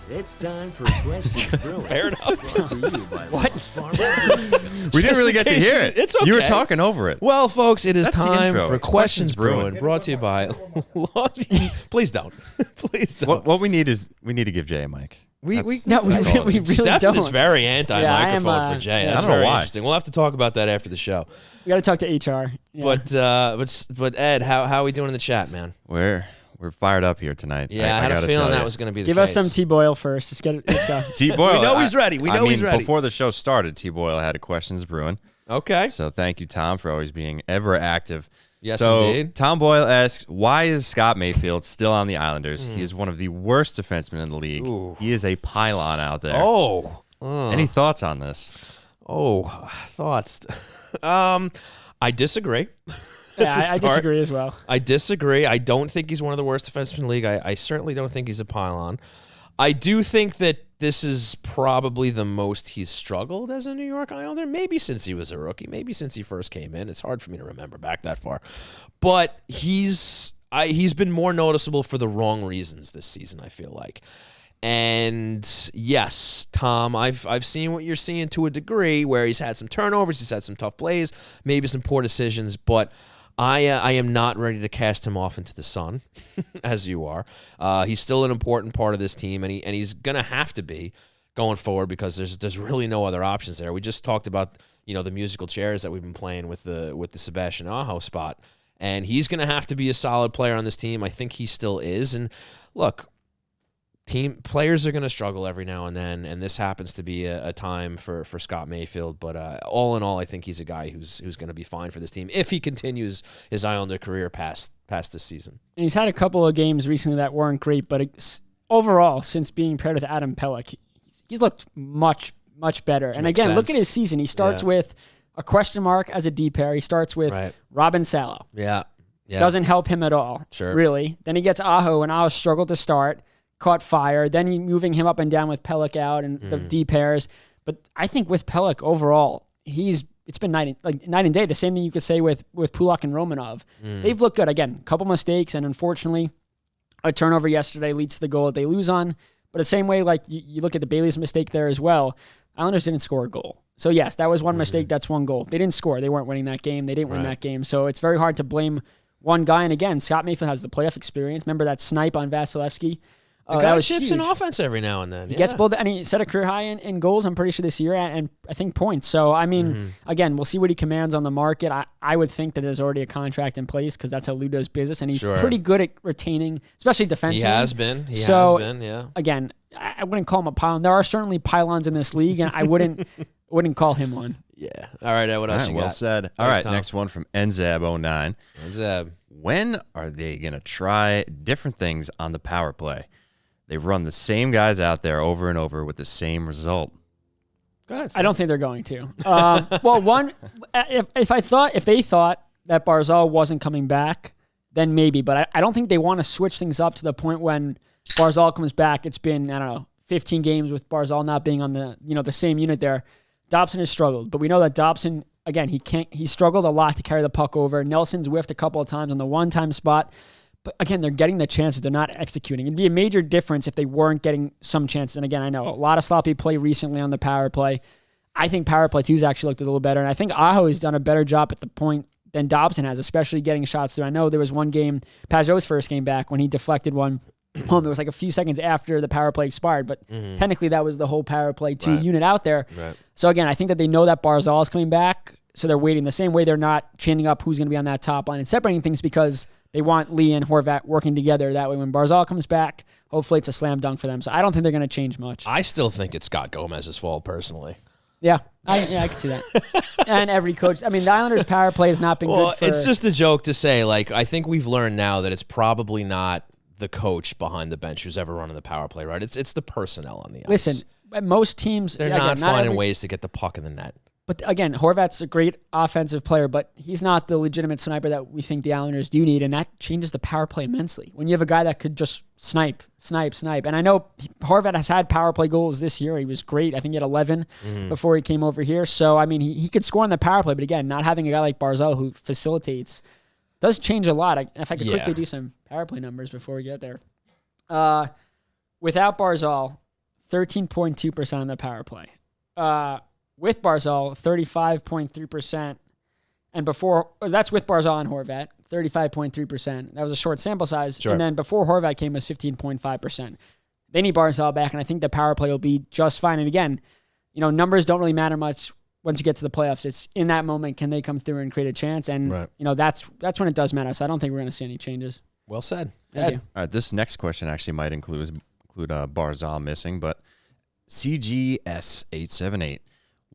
It's time for Questions Brewing. Fair enough. Brought to you by What? We didn't really get to hear it. It's okay. You were talking over it. Well, folks, it is That's the time intro. for It's Questions Questions Brewing. Brewing, brought to you by... Please don't. Please don't. What we need is we need to give Jay a mic. We really Stefen don't. is very anti-microphone for Jay. That's I don't know very why. interesting. We'll have to talk about that after the show. We got to talk to HR. Yeah. But Ed, how are we doing in the chat, man? We're fired up here tonight. Yeah, I had a feeling that was going to be the case. Give us some T-Boyle first. Let's go. T-Boyle. We know he's ready. He's ready. Before the show started, T-Boyle had a Questions Brewing. Okay. So thank you, Tom, for always being ever active. Yes, so, indeed. Tom Boyle asks, why is Scott Mayfield still on the Islanders? He is one of the worst defensemen in the league. Ooh. He is a pylon out there. Any thoughts on this? Thoughts. I disagree. Yeah, I disagree as well. I disagree. I don't think he's one of the worst defensemen in the league. I certainly don't think he's a pylon. I do think that this is probably the most he's struggled as a New York Islander, maybe since he was a rookie, maybe since he first came in. It's hard for me to remember back that far. But he's been more noticeable for the wrong reasons this season, I feel like. And yes, Tom, I've seen what you're seeing to a degree where he's had some turnovers, he's had some tough plays, maybe some poor decisions, but I am not ready to cast him off into the sun, as you are. He's still an important part of this team, and he's going to have to be going forward because there's really no other options there. We just talked about the musical chairs that we've been playing with the Sebastian Aho spot, and he's going to have to be a solid player on this team. I think he still is. And look, players are going to struggle every now and then, and this happens to be a time for Scott Mayfield. But all in all, I think he's a guy who's going to be fine for this team if he continues his Islander career past this season. And he's had a couple of games recently that weren't great, but overall, since being paired with Adam Pelech, he's looked much, much better. And again, look at his season. He starts with a question mark as a D pair. He starts with Robin Salo. Yeah. Doesn't help him at all, really. Then he gets Aho, and Aho struggled to start. Caught fire. Then he moving him up and down with Pelech out and the D pairs. But I think with Pelech overall, it's been night and day. The same thing you could say with Pulak and Romanov. They've looked good. Again, a couple mistakes, and unfortunately, a turnover yesterday leads to the goal that they lose on. But the same way, like you look at the Bailey's mistake there as well, Islanders didn't score a goal. So yes, that was one mistake. That's one goal. They didn't score. They weren't winning that game. They didn't win that game. So it's very hard to blame one guy. And again, Scott Mayfield has the playoff experience. Remember that snipe on Vasilevsky? The guy chips in offense every now and then. He gets both, and he set a career high in goals, I'm pretty sure, this year, and I think points. So, I mean, again, we'll see what he commands on the market. I would think that there's already a contract in place because that's how Lou does business, and he's pretty good at retaining, especially defensively. He has been. He has been, yeah. Again, I wouldn't call him a pylon. There are certainly pylons in this league, and I wouldn't call him one. Yeah. All right, Ed, what else you got? Well said. All right, next one from NZAB09. NZAB. When are they going to try different things on the power play? They run the same guys out there over and over with the same result. I don't think they're going to. Well, if they thought that Barzal wasn't coming back, then maybe. But I don't think they want to switch things up to the point when Barzal comes back. It's been 15 games with Barzal not being on the same unit there. Dobson has struggled, but we know that Dobson, again, he struggled a lot to carry the puck over. Nelson's whiffed a couple of times on the one-time spot. But again, they're getting the chances. They're not executing. It'd be a major difference if they weren't getting some chances. And again, I know a lot of sloppy play recently on the power play. I think power play 2's actually looked a little better. And I think Aho has done a better job at the point than Dobson has, especially getting shots through. I know there was one game, Pajot's first game back, when he deflected one home. It was like a few seconds after the power play expired. But technically, that was the whole power play 2 unit out there. Right. So again, I think that they know that Barzal is coming back. So they're waiting. The same way they're not chaining up who's going to be on that top line and separating things because they want Lee and Horvat working together. That way when Barzal comes back, hopefully it's a slam dunk for them. So I don't think they're going to change much. I still think it's Scott Gomez's fault, personally. Yeah, I can see that. And every coach. I mean, the Islanders' power play has not been good for... It's just a joke to say. I think we've learned now that it's probably not the coach behind the bench who's ever running the power play, right? It's the personnel on the ice. Listen, most teams... They're not finding ways to get the puck in the net. But again, Horvat's a great offensive player, but he's not the legitimate sniper that we think the Islanders do need, and that changes the power play immensely. When you have a guy that could just snipe. And I know Horvat has had power play goals this year. He was great. I think he had 11 before he came over here. So, I mean, he could score on the power play, but again, not having a guy like Barzal who facilitates does change a lot. If I could quickly do some power play numbers before we get there. Without Barzal, 13.2% on the power play. With Barzal, 35.3%. And before, that's with Barzal and Horvat, 35.3%. That was a short sample size. Sure. And then before Horvat came was 15.5%. They need Barzal back, and I think the power play will be just fine. And again, numbers don't really matter much once you get to the playoffs. It's in that moment, can they come through and create a chance? And, that's when it does matter. So I don't think we're going to see any changes. Well said. Thank you. All right, this next question actually might include Barzal missing, but CGS878.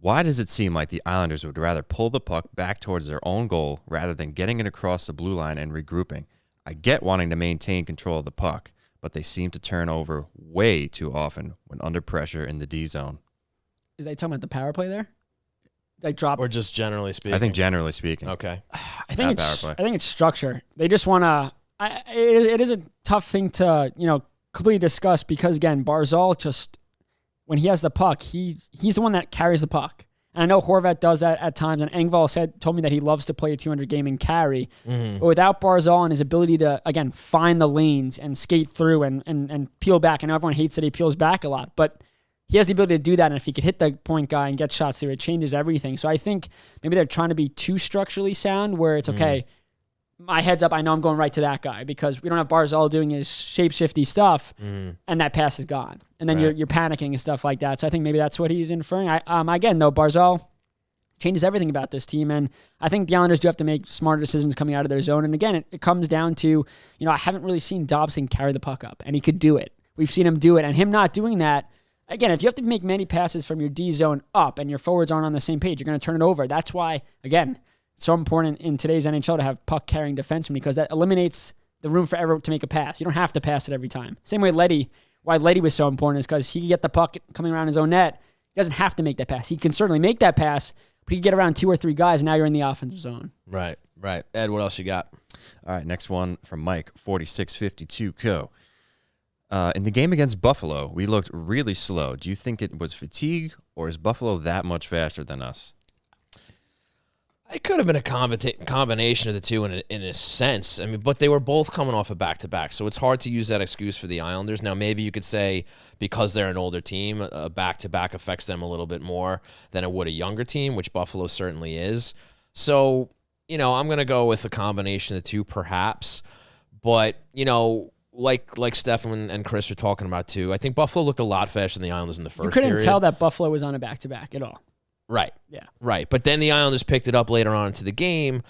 Why does it seem like the Islanders would rather pull the puck back towards their own goal rather than getting it across the blue line and regrouping? I get wanting to maintain control of the puck, but they seem to turn over way too often when under pressure in the D zone. Is they talking about the power play there? Like drop, or just generally speaking? I think generally speaking. Okay. I think it's structure. They just want to. It is a tough thing to completely discuss because again, Barzal just. When he has the puck, he's the one that carries the puck. And I know Horvat does that at times, and Engvall told me that he loves to play a 200 game and carry. But without Barzal and his ability to, again, find the lanes and skate through and peel back, I know everyone hates that he peels back a lot, but he has the ability to do that, and if he could hit the point guy and get shots through, it changes everything. So I think maybe they're trying to be too structurally sound, where it's, okay, my heads up, I know I'm going right to that guy because we don't have Barzal doing his shape-shifty stuff, and that pass is gone. And then you're panicking and stuff like that. So I think maybe that's what he's inferring. Again, though, Barzal changes everything about this team, and I think the Islanders do have to make smarter decisions coming out of their zone. And again, it comes down to, I haven't really seen Dobson carry the puck up, and he could do it. We've seen him do it, and him not doing that, again, if you have to make many passes from your D zone up and your forwards aren't on the same page, you're going to turn it over. That's why, again, it's so important in today's NHL to have puck-carrying defensemen because that eliminates the room for everyone to make a pass. You don't have to pass it every time. Same way why Leddy was so important is because he can get the puck coming around his own net. He doesn't have to make that pass. He can certainly make that pass, but he can get around 2 or 3 guys, and now you're in the offensive zone. Right. Ed, what else you got? All right, next one from Mike, 4652 Co. In the game against Buffalo, we looked really slow. Do you think it was fatigue, or is Buffalo that much faster than us? It could have been a combination of the two in a sense. I mean, but they were both coming off a back-to-back, so it's hard to use that excuse for the Islanders. Now, maybe you could say because they're an older team, a back-to-back affects them a little bit more than it would a younger team, which Buffalo certainly is. So, I'm going to go with a combination of the two perhaps. But, like Stefen and Chris were talking about too, I think Buffalo looked a lot faster than the Islanders in the first period. You couldn't tell that Buffalo was on a back-to-back at all. Right. Yeah. Right. But then the Islanders picked it up later on into the game,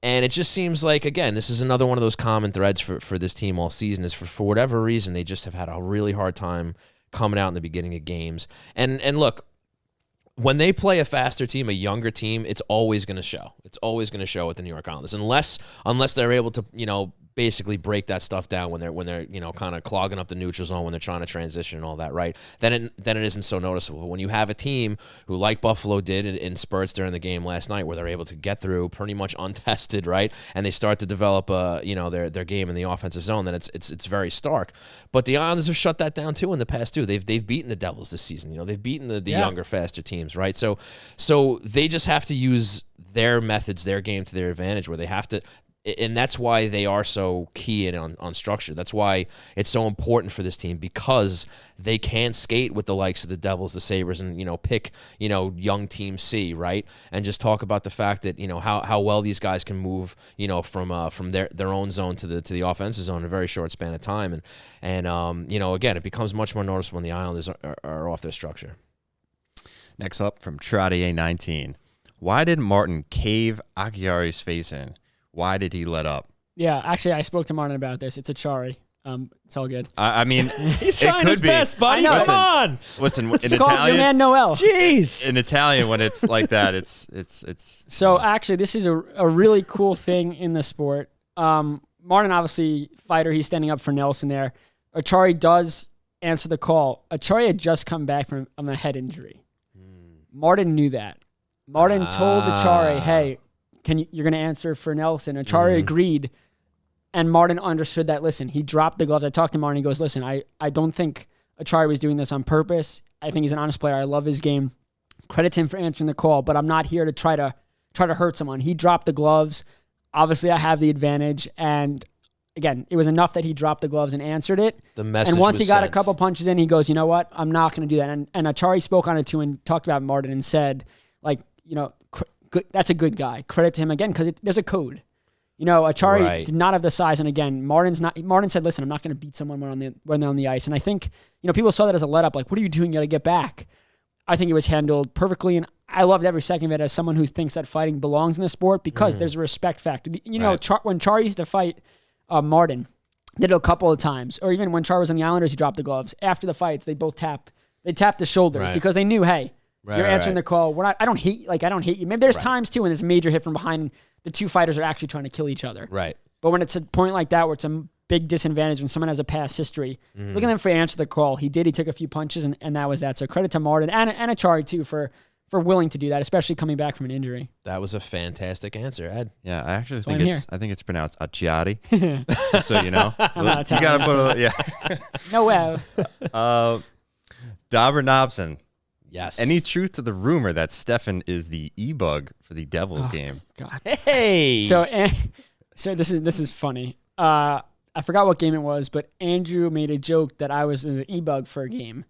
and it just seems like, again, this is another one of those common threads for this team all season is for whatever reason, they just have had a really hard time coming out in the beginning of games. And look, when they play a faster team, a younger team, it's always going to show. It's always going to show with the New York Islanders, unless they're able to, basically break that stuff down when they're kind of clogging up the neutral zone when they're trying to transition and all that, right? Then it isn't so noticeable. But when you have a team who, like Buffalo did in spurts during the game last night, where they're able to get through pretty much untested, right, and they start to develop their game in the offensive zone, then it's very stark. But the Islanders have shut that down too in the past too. They've beaten the Devils this season. They've beaten the younger, faster teams, right? So they just have to use their methods, their game to their advantage, where they have to. And that's why they are so key in on structure. That's why it's so important for this team, because they can skate with the likes of the Devils, the Sabres, and pick young Team C, right? And just talk about the fact that how well these guys can move from their own zone to the offensive zone in a very short span of time. And again, it becomes much more noticeable when the Islanders are off their structure. Next up from Trottier19, why did Martin cave Akiari's face in? Why did he let up? Yeah, actually, I spoke to Martin about this. It's a Chari. It's all good. I mean, he's trying his best, buddy. Come on. What's in It's Italian? Your man Noel. Jeez. In Italian, when it's like that, it's. So actually, this is a really cool thing in the sport. Martin, obviously, fighter. He's standing up for Nelson there. Achari does answer the call. Achari had just come back from a head injury. Martin knew that. Martin told Achari, hey, you're going to answer for Nelson. Achari agreed, and Martin understood that. Listen, he dropped the gloves. I talked to Martin. He goes, listen, I don't think Achari was doing this on purpose. I think he's an honest player. I love his game. Credit him for answering the call, but I'm not here to try to hurt someone. He dropped the gloves. Obviously, I have the advantage, and again, it was enough that he dropped the gloves and answered it. The message and once was he got sent. a couple punches in, he goes, you know what? I'm not going to do that. And Achari spoke on it too and talked about Martin and said, that's a good guy. Credit to him again, because there's a code. Achari did not have the size, and again, Martin said, listen, I'm not going to beat someone when they're on the ice. And I think, people saw that as a let up, like, what are you doing? You got to get back. I think it was handled perfectly, and I loved every second of it as someone who thinks that fighting belongs in the sport, because there's a respect factor. When Char used to fight Martin, did it a couple of times, or even when Char was on the Islanders, he dropped the gloves. After the fights, they both tapped the shoulders because they knew, hey, you're answering the call. I don't hate you. Maybe there's times too when there's a major hit from behind. The two fighters are actually trying to kill each other. Right. But when it's a point like that where it's a big disadvantage when someone has a past history, look at him for answer the call. He did. He took a few punches, and that was that. So credit to Martin and Achari too for willing to do that, especially coming back from an injury. That was a fantastic answer, Ed. Yeah, I actually think it's pronounced Acciari. Just so you know. I'm not you Italian, gotta put No way. Dobber Knobson. Yes. Any truth to the rumor that Stefen is the e-bug for the Devils game? God. Hey. So this is funny. I forgot what game it was, but Andrew made a joke that I was an e-bug for a game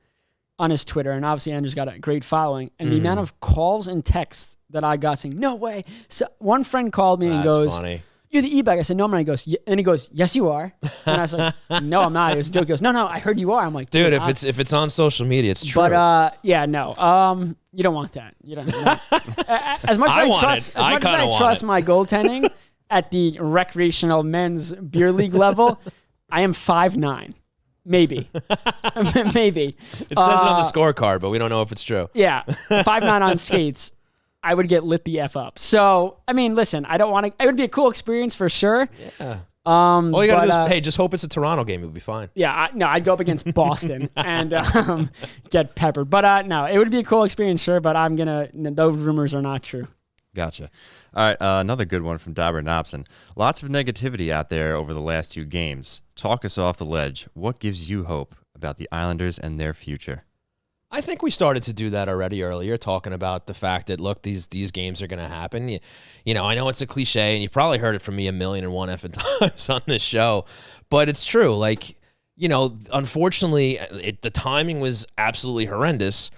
on his Twitter, and obviously Andrew's got a great following. And the amount of calls and texts that I got saying, "No way!" So one friend called me and goes, funny. you're the e-bag. I said, no, I'm not. He goes, yes, you are. And I was like, no, I'm not. It was a joke. He goes, no, I heard you are. I'm like, dude, if it's on social media, it's true. But yeah, no. You don't want that. You don't. As much as I trust my goaltending at the recreational men's beer league level, I am 5'9". Maybe. Maybe. It says it on the scorecard, but we don't know if it's true. Yeah. 5'9" on skates. I would get lit the F up. So, I mean, listen, I don't want to. It would be a cool experience for sure. Yeah. All you got to do is, hey, just hope it's a Toronto game. You'll be fine. Yeah. I'd go up against Boston and get peppered. But no, it would be a cool experience, sure. But those rumors are not true. Gotcha. All right, another good one from Dabber Knopson. Lots of negativity out there over the last 2 games. Talk us off the ledge. What gives you hope about the Islanders and their future? I think we started to do that already earlier, talking about the fact that, look, these games are going to happen. You know, I know it's a cliche, and you've probably heard it from me 1,000,001 effing times on this show, but it's true. Like, you know, unfortunately, the timing was absolutely horrendous,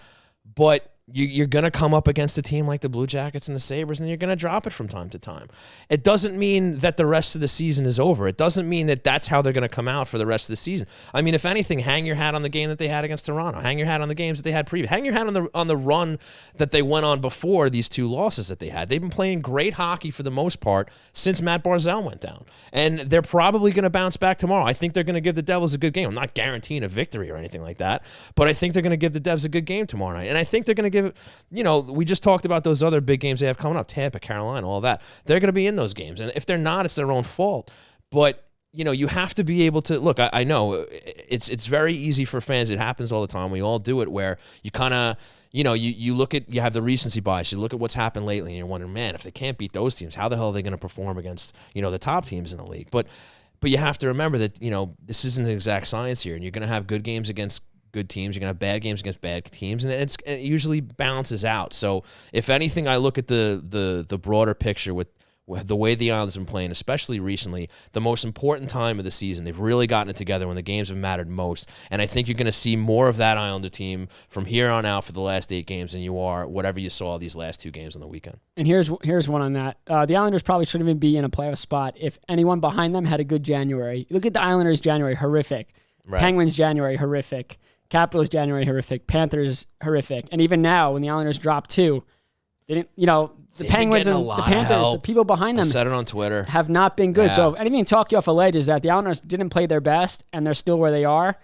but you're going to come up against a team like the Blue Jackets and the Sabres, and you're going to drop it from time to time. It doesn't mean that the rest of the season is over. It doesn't mean that that's how they're going to come out for the rest of the season. I mean, if anything, hang your hat on the game that they had against Toronto. Hang your hat on the games that they had previous. Hang your hat on the run that they went on before these 2 losses that they had. They've been playing great hockey for the most part since Matt Barzal went down, and they're probably going to bounce back tomorrow. I think they're going to give the Devils a good game. I'm not guaranteeing a victory or anything like that, but I think they're going to give the Devs a good game tomorrow night, and I think they're going to give it, you know, we just talked about those other big games they have coming up, Tampa, Carolina, all that. They're going to be in those games. And if they're not, it's their own fault. But, you know, you have to be able to, look, I know it's very easy for fans. It happens all the time. We all do it where you kind of, you know, you have the recency bias. You look at what's happened lately and you're wondering, man, if they can't beat those teams, how the hell are they going to perform against, you know, the top teams in the league? But you have to remember that, you know, this isn't an exact science here, and you're going to have good games against good teams. You're going to have bad games against bad teams, and it usually balances out. So if anything, I look at the broader picture with the way the Islanders have been playing, especially recently, the most important time of the season. They've really gotten it together when the games have mattered most, and I think you're going to see more of that Islander team from here on out for the last 8 games than you are whatever you saw these last 2 games on the weekend. And here's one on that. The Islanders probably shouldn't even be in a playoff spot if anyone behind them had a good January. Look at the Islanders' January, horrific. Right. Penguins' January, horrific. Capitals January, horrific. Panthers, horrific. And even now, when the Islanders dropped 2, they didn't, you know, the Penguins and the Panthers, the people behind them, I said it on Twitter, have not been good. Yeah. So if anything to talk you off a ledge is that the Islanders didn't play their best, and they're still where they are.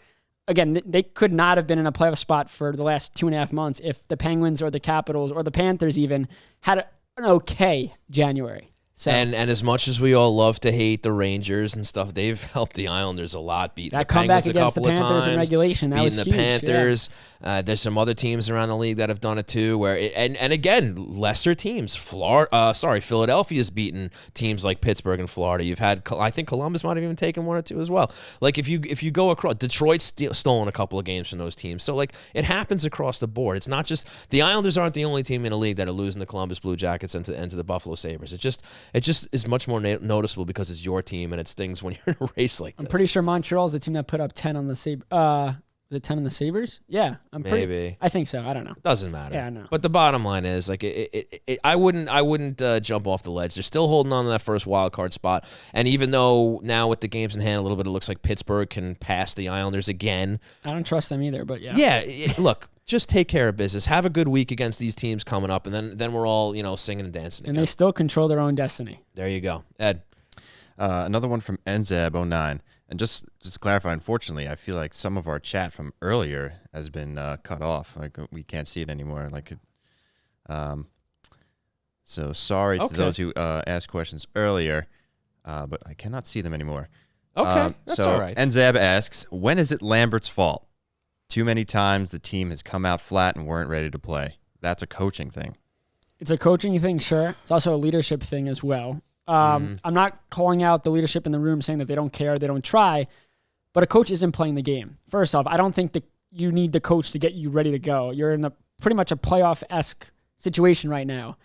Again, they could not have been in a playoff spot for the last 2.5 months if the Penguins or the Capitals or the Panthers even had an okay January. So, and as much as we all love to hate the Rangers and stuff, they've helped the Islanders a lot, beating that the Penguins comeback against a couple the Panthers of times, in regulation, that was beating huge, the Panthers. Yeah. There's some other teams around the league that have done it too. Where and again, lesser teams. Philadelphia's beaten teams like Pittsburgh and Florida. You've had, I think Columbus might have even taken 1 or 2 as well. Like if you go across, Detroit's stolen a couple of games from those teams. So like it happens across the board. It's not just the Islanders aren't the only team in the league that are losing the Columbus Blue Jackets and to the Buffalo Sabres. It just is much more noticeable because it's your team and it's things when you're in a race like this. I'm pretty sure Montreal's the team that put up 10 on the Sabres. Was it 10 on the Sabres? Yeah, maybe. I think so. I don't know. Doesn't matter. Yeah, no. But the bottom line is, like, I wouldn't jump off the ledge. They're still holding on to that first wild card spot, and even though now with the games in hand a little bit, it looks like Pittsburgh can pass the Islanders again. I don't trust them either, but yeah. Yeah, look. Just take care of business. Have a good week against these teams coming up, and then we're all, you know, singing and dancing. And they still control their own destiny. There you go, Ed. Another one from NZAB09. And just to clarify, unfortunately, I feel like some of our chat from earlier has been cut off. Like we can't see it anymore. So sorry to those who asked questions earlier, but I cannot see them anymore. Okay, that's all right. NZAB asks, when is it Lambert's fault? Too many times the team has come out flat and weren't ready to play. That's a coaching thing. It's a coaching thing, sure. It's also a leadership thing as well. I'm not calling out the leadership in the room saying that they don't care, they don't try, but a coach isn't playing the game. First off, I don't think that you need the coach to get you ready to go. You're in pretty much a playoff-esque situation right now.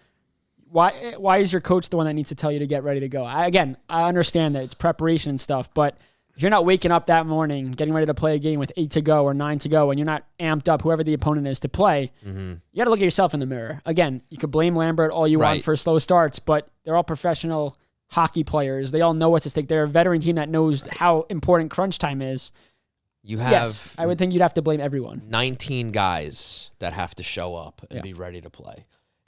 Why is your coach the one that needs to tell you to get ready to go? I understand that it's preparation and stuff, but if you're not waking up that morning, getting ready to play a game with 8 to go or 9 to go, and you're not amped up, whoever the opponent is, to play, you got to look at yourself in the mirror. Again, you could blame Lambert all you want for slow starts, but they're all professional hockey players. They all know what's at stake. They're a veteran team that knows how important crunch time is. You have, yes, I would think you'd have to blame everyone. 19 guys that have to show up and be ready to play.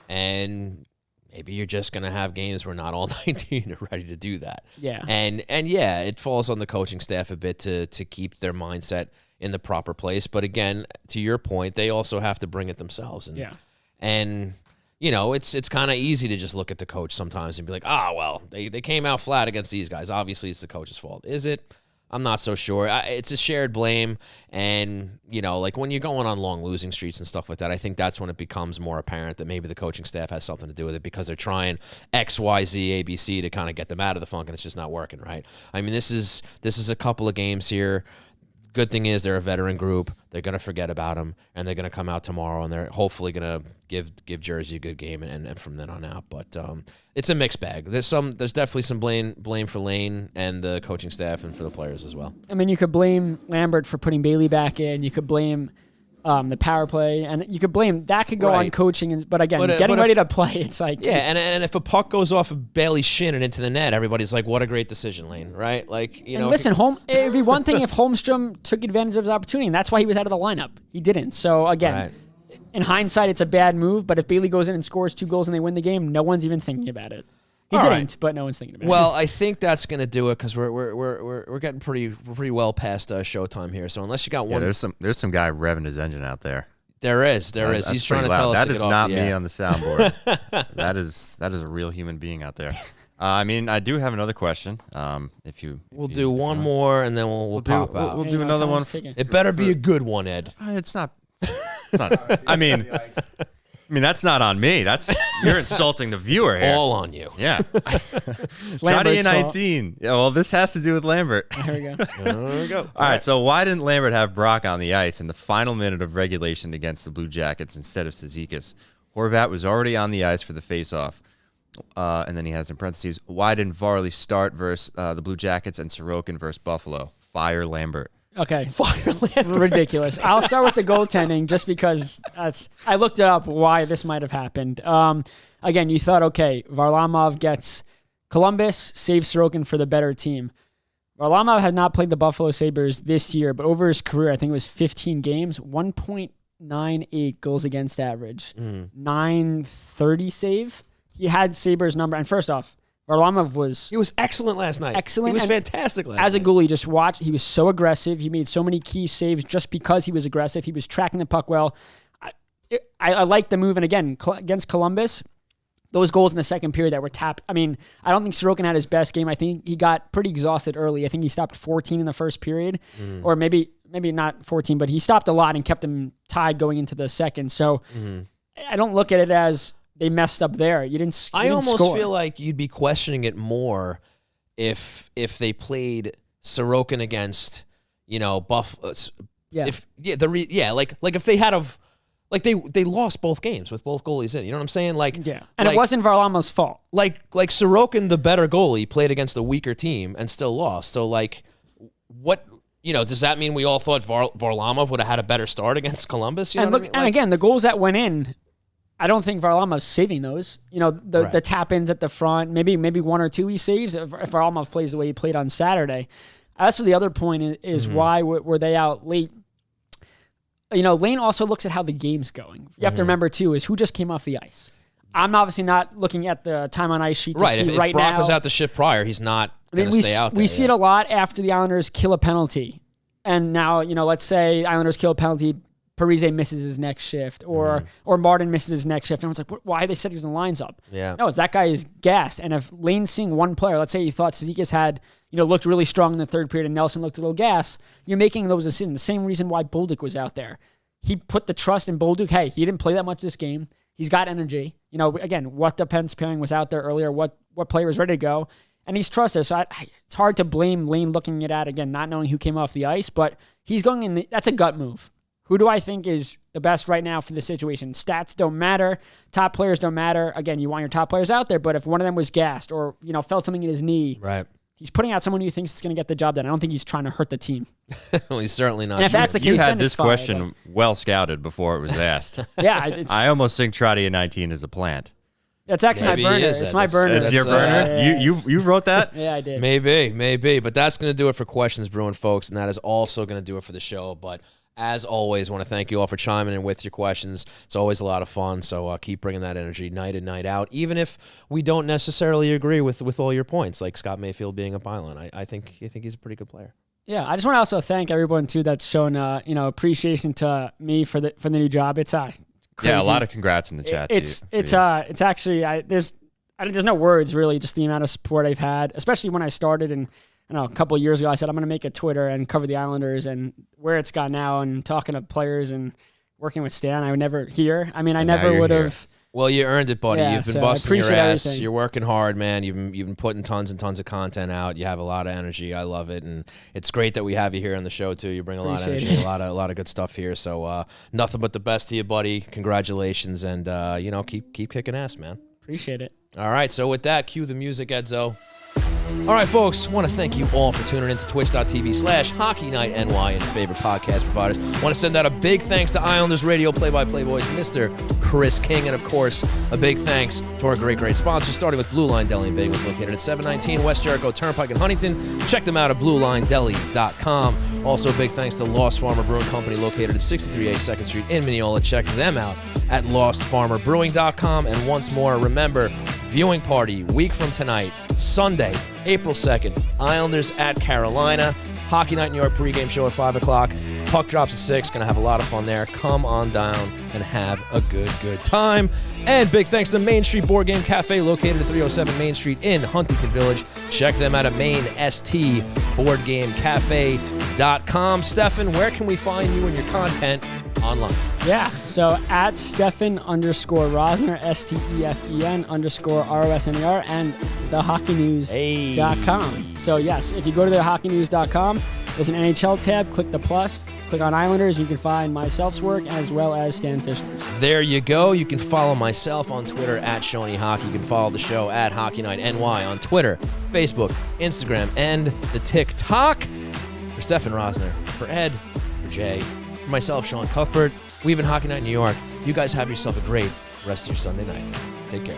And maybe you're just going to have games where not all 19 are ready to do that. Yeah. And yeah, it falls on the coaching staff a bit to keep their mindset in the proper place. But again, to your point, they also have to bring it themselves. And you know, it's kind of easy to just look at the coach sometimes and be like, well, they came out flat against these guys. Obviously, it's the coach's fault. Is it? I'm not so sure. It's a shared blame. And, you know, like when you're going on long losing streaks and stuff like that, I think that's when it becomes more apparent that maybe the coaching staff has something to do with it because they're trying X, Y, Z, ABC to kind of get them out of the funk, and it's just not working, right? I mean, this is a couple of games here. Good thing is they're a veteran group. They're going to forget about them, and they're going to come out tomorrow, and they're hopefully going to give Jersey a good game and from then on out. But it's a mixed bag. There's definitely some blame for Lane and the coaching staff and for the players as well. I mean, you could blame Lambert for putting Bailey back in. You could blame the power play, and you could blame that could go on coaching. But again, getting ready to play, it's like and if a puck goes off of Bailey's shin and into the net, everybody's like, "What a great decision, Lane!" Right? Like you know. Listen, it'd be one thing if Holmstrom took advantage of his opportunity, and that's why he was out of the lineup. He didn't. So again, in hindsight, it's a bad move. But if Bailey goes in and scores 2 goals and they win the game, no one's even thinking about it. He didn't, but no one's thinking about it. Well, I think that's going to do it because we're getting pretty well past showtime here. So unless you got one, there's some guy revving his engine out there. There is. He's trying to tell us that to is get off not the me air. on the soundboard. that is a real human being out there. I mean, I do have another question. We'll do one more and then we'll pop out. We'll do another one. It better be a good one, Ed. It's not. I mean, that's not on me. You're insulting the viewer it's here. All on you. Yeah. Friday 19. Yeah, well, this has to do with Lambert. There we go. There we go. All right. So why didn't Lambert have Brock on the ice in the final minute of regulation against the Blue Jackets instead of Cizikas? Horvat was already on the ice for the faceoff. And then he has in parentheses, why didn't Varley start versus the Blue Jackets and Sorokin versus Buffalo? Fire Lambert. Okay. Ridiculous. I'll start with the goaltending just because I looked it up why this might have happened. Again, you thought, okay, Varlamov gets Columbus, saves Sorokin for the better team. Varlamov had not played the Buffalo Sabres this year, but over his career, I think it was 15 games, 1.98 goals against average, 930 save. He had Sabres number. And first off, Varlamov He was excellent last night. Excellent. He was fantastic last night. As a goalie, just watch. He was so aggressive. He made so many key saves just because he was aggressive. He was tracking the puck well. I like the move. And again, against Columbus, those goals in the second period that were tapped. I mean, I don't think Sorokin had his best game. I think he got pretty exhausted early. I think he stopped 14 in the first period. Or maybe not 14, but he stopped a lot and kept him tied going into the second. So I don't look at it as they messed up there. You didn't score. I almost feel like you'd be questioning it more if they played Sorokin against, Buffalo. Like if they had they lost both games with both goalies in. You know what I'm saying? And it wasn't Varlamov's fault. Like Sorokin, the better goalie, played against a weaker team and still lost. So what? Does that mean we all thought Varlamov would have had a better start against Columbus? And again, the goals that went in, I don't think Varlamov's saving those. The tap-ins at the front, maybe 1 or 2 he saves if Varlamov plays the way he played on Saturday. As for the other point is why were they out late? Lane also looks at how the game's going. You have to remember, too, is who just came off the ice. I'm obviously not looking at the time on ice sheet to see right now. If Brock was out the shift prior, he's not going to stay out there. We see it a lot after the Islanders kill a penalty. And now, let's say Islanders kill a penalty, Parise misses his next shift, or Martin misses his next shift. And it's like, why they said he was in the lines up? Yeah. No, it's that guy is gassed. And if Lane's seeing one player, let's say you thought Cizikas had, looked really strong in the third period and Nelson looked a little gassed, you're making those decisions. The same reason why Bolduc was out there. He put the trust in Bolduc. Hey, he didn't play that much this game. He's got energy. Again, what defense pairing was out there earlier, what player was ready to go, and he's trusted. So it's hard to blame Lane looking at again, not knowing who came off the ice, but he's going in. That's a gut move. Who do I think is the best right now for the situation? Stats don't matter. Top players don't matter. Again, you want your top players out there, but if one of them was gassed or, felt something in his knee, right, he's putting out someone who thinks is going to get the job done. I don't think he's trying to hurt the team. Well, he's certainly not. And if that's the case, you had then this it's fine, question well scouted before it was asked. Yeah. I almost think Friday 19 is a plant. It's actually Maybe my he burner. is, It's my Ed. burner. That's your burner? You wrote that? Yeah, I did. Maybe. But that's going to do it for Questions Brewing, folks, and that is also going to do it for the show. But as always, I want to thank you all for chiming in with your questions. It's always a lot of fun, so keep bringing that energy night in, night out, even if we don't necessarily agree with all your points, like Scott Mayfield being a pylon. I think he's a pretty good player. Yeah, I just want to also thank everyone, too, that's shown appreciation to me for the new job. It's crazy. Yeah, a lot of congrats in the chat, It's actually, there's no words, really, just the amount of support I've had, especially when I started and a couple of years ago, I said I'm going to make a Twitter and cover the Islanders, and where it's gone now and talking to players and working with Stan, I would never hear. I mean, I never would have. Well, you earned it, buddy. Yeah, You've been so busting your ass. everything. You're working hard, man. You've been putting tons and tons of content out. You have a lot of energy. I love it, and it's great that we have you here on the show too. You bring a lot of energy, a lot of good stuff here. So nothing but the best to you, buddy. Congratulations, and keep kicking ass, man. Appreciate it. All right, so with that, cue the music, Edzo. All right, folks, I want to thank you all for tuning in to twitch.tv/HockeyNightNY and your favorite podcast providers. I want to send out a big thanks to Islanders Radio play-by-play voice, Mr. Chris King, and, of course, a big thanks to our great sponsors, starting with Blue Line Deli and Bagels, located at 719 West Jericho Turnpike in Huntington. Check them out at BlueLineDeli.com. Also, a big thanks to Lost Farmer Brewing Company, located at 63A 2nd Street in Mineola. Check them out at LostFarmerBrewing.com. And once more, remember, viewing party week from tonight, Sunday, April 2nd, Islanders at Carolina. Hockey Night New York pregame show at 5 o'clock. Puck drops at 6. Going to have a lot of fun there. Come on down and have a good time. And big thanks to Main Street Board Game Cafe, located at 307 Main Street in Huntington Village. Check them out at mainstboardgamecafe.com. Stefen, where can we find you and your content online? Yeah, so at Stefen_Rosner, STEFEN_ROSNER, and thehockeynews.com. So yes, if you go to thehockeynews.com, there's an NHL tab, click the plus, click on Islanders, you can find myself's work as well as Stan Fischler's. There you go. You can follow myself on Twitter at Shoney Hockey. You can follow the show at Hockey Night NY on Twitter, Facebook, Instagram, and the TikTok. For Stefen Rosner, for Ed, for Jay, for myself, Sean Cuthbert, we've been Hockey Night New York. You guys have yourself a great rest of your Sunday night. Take care.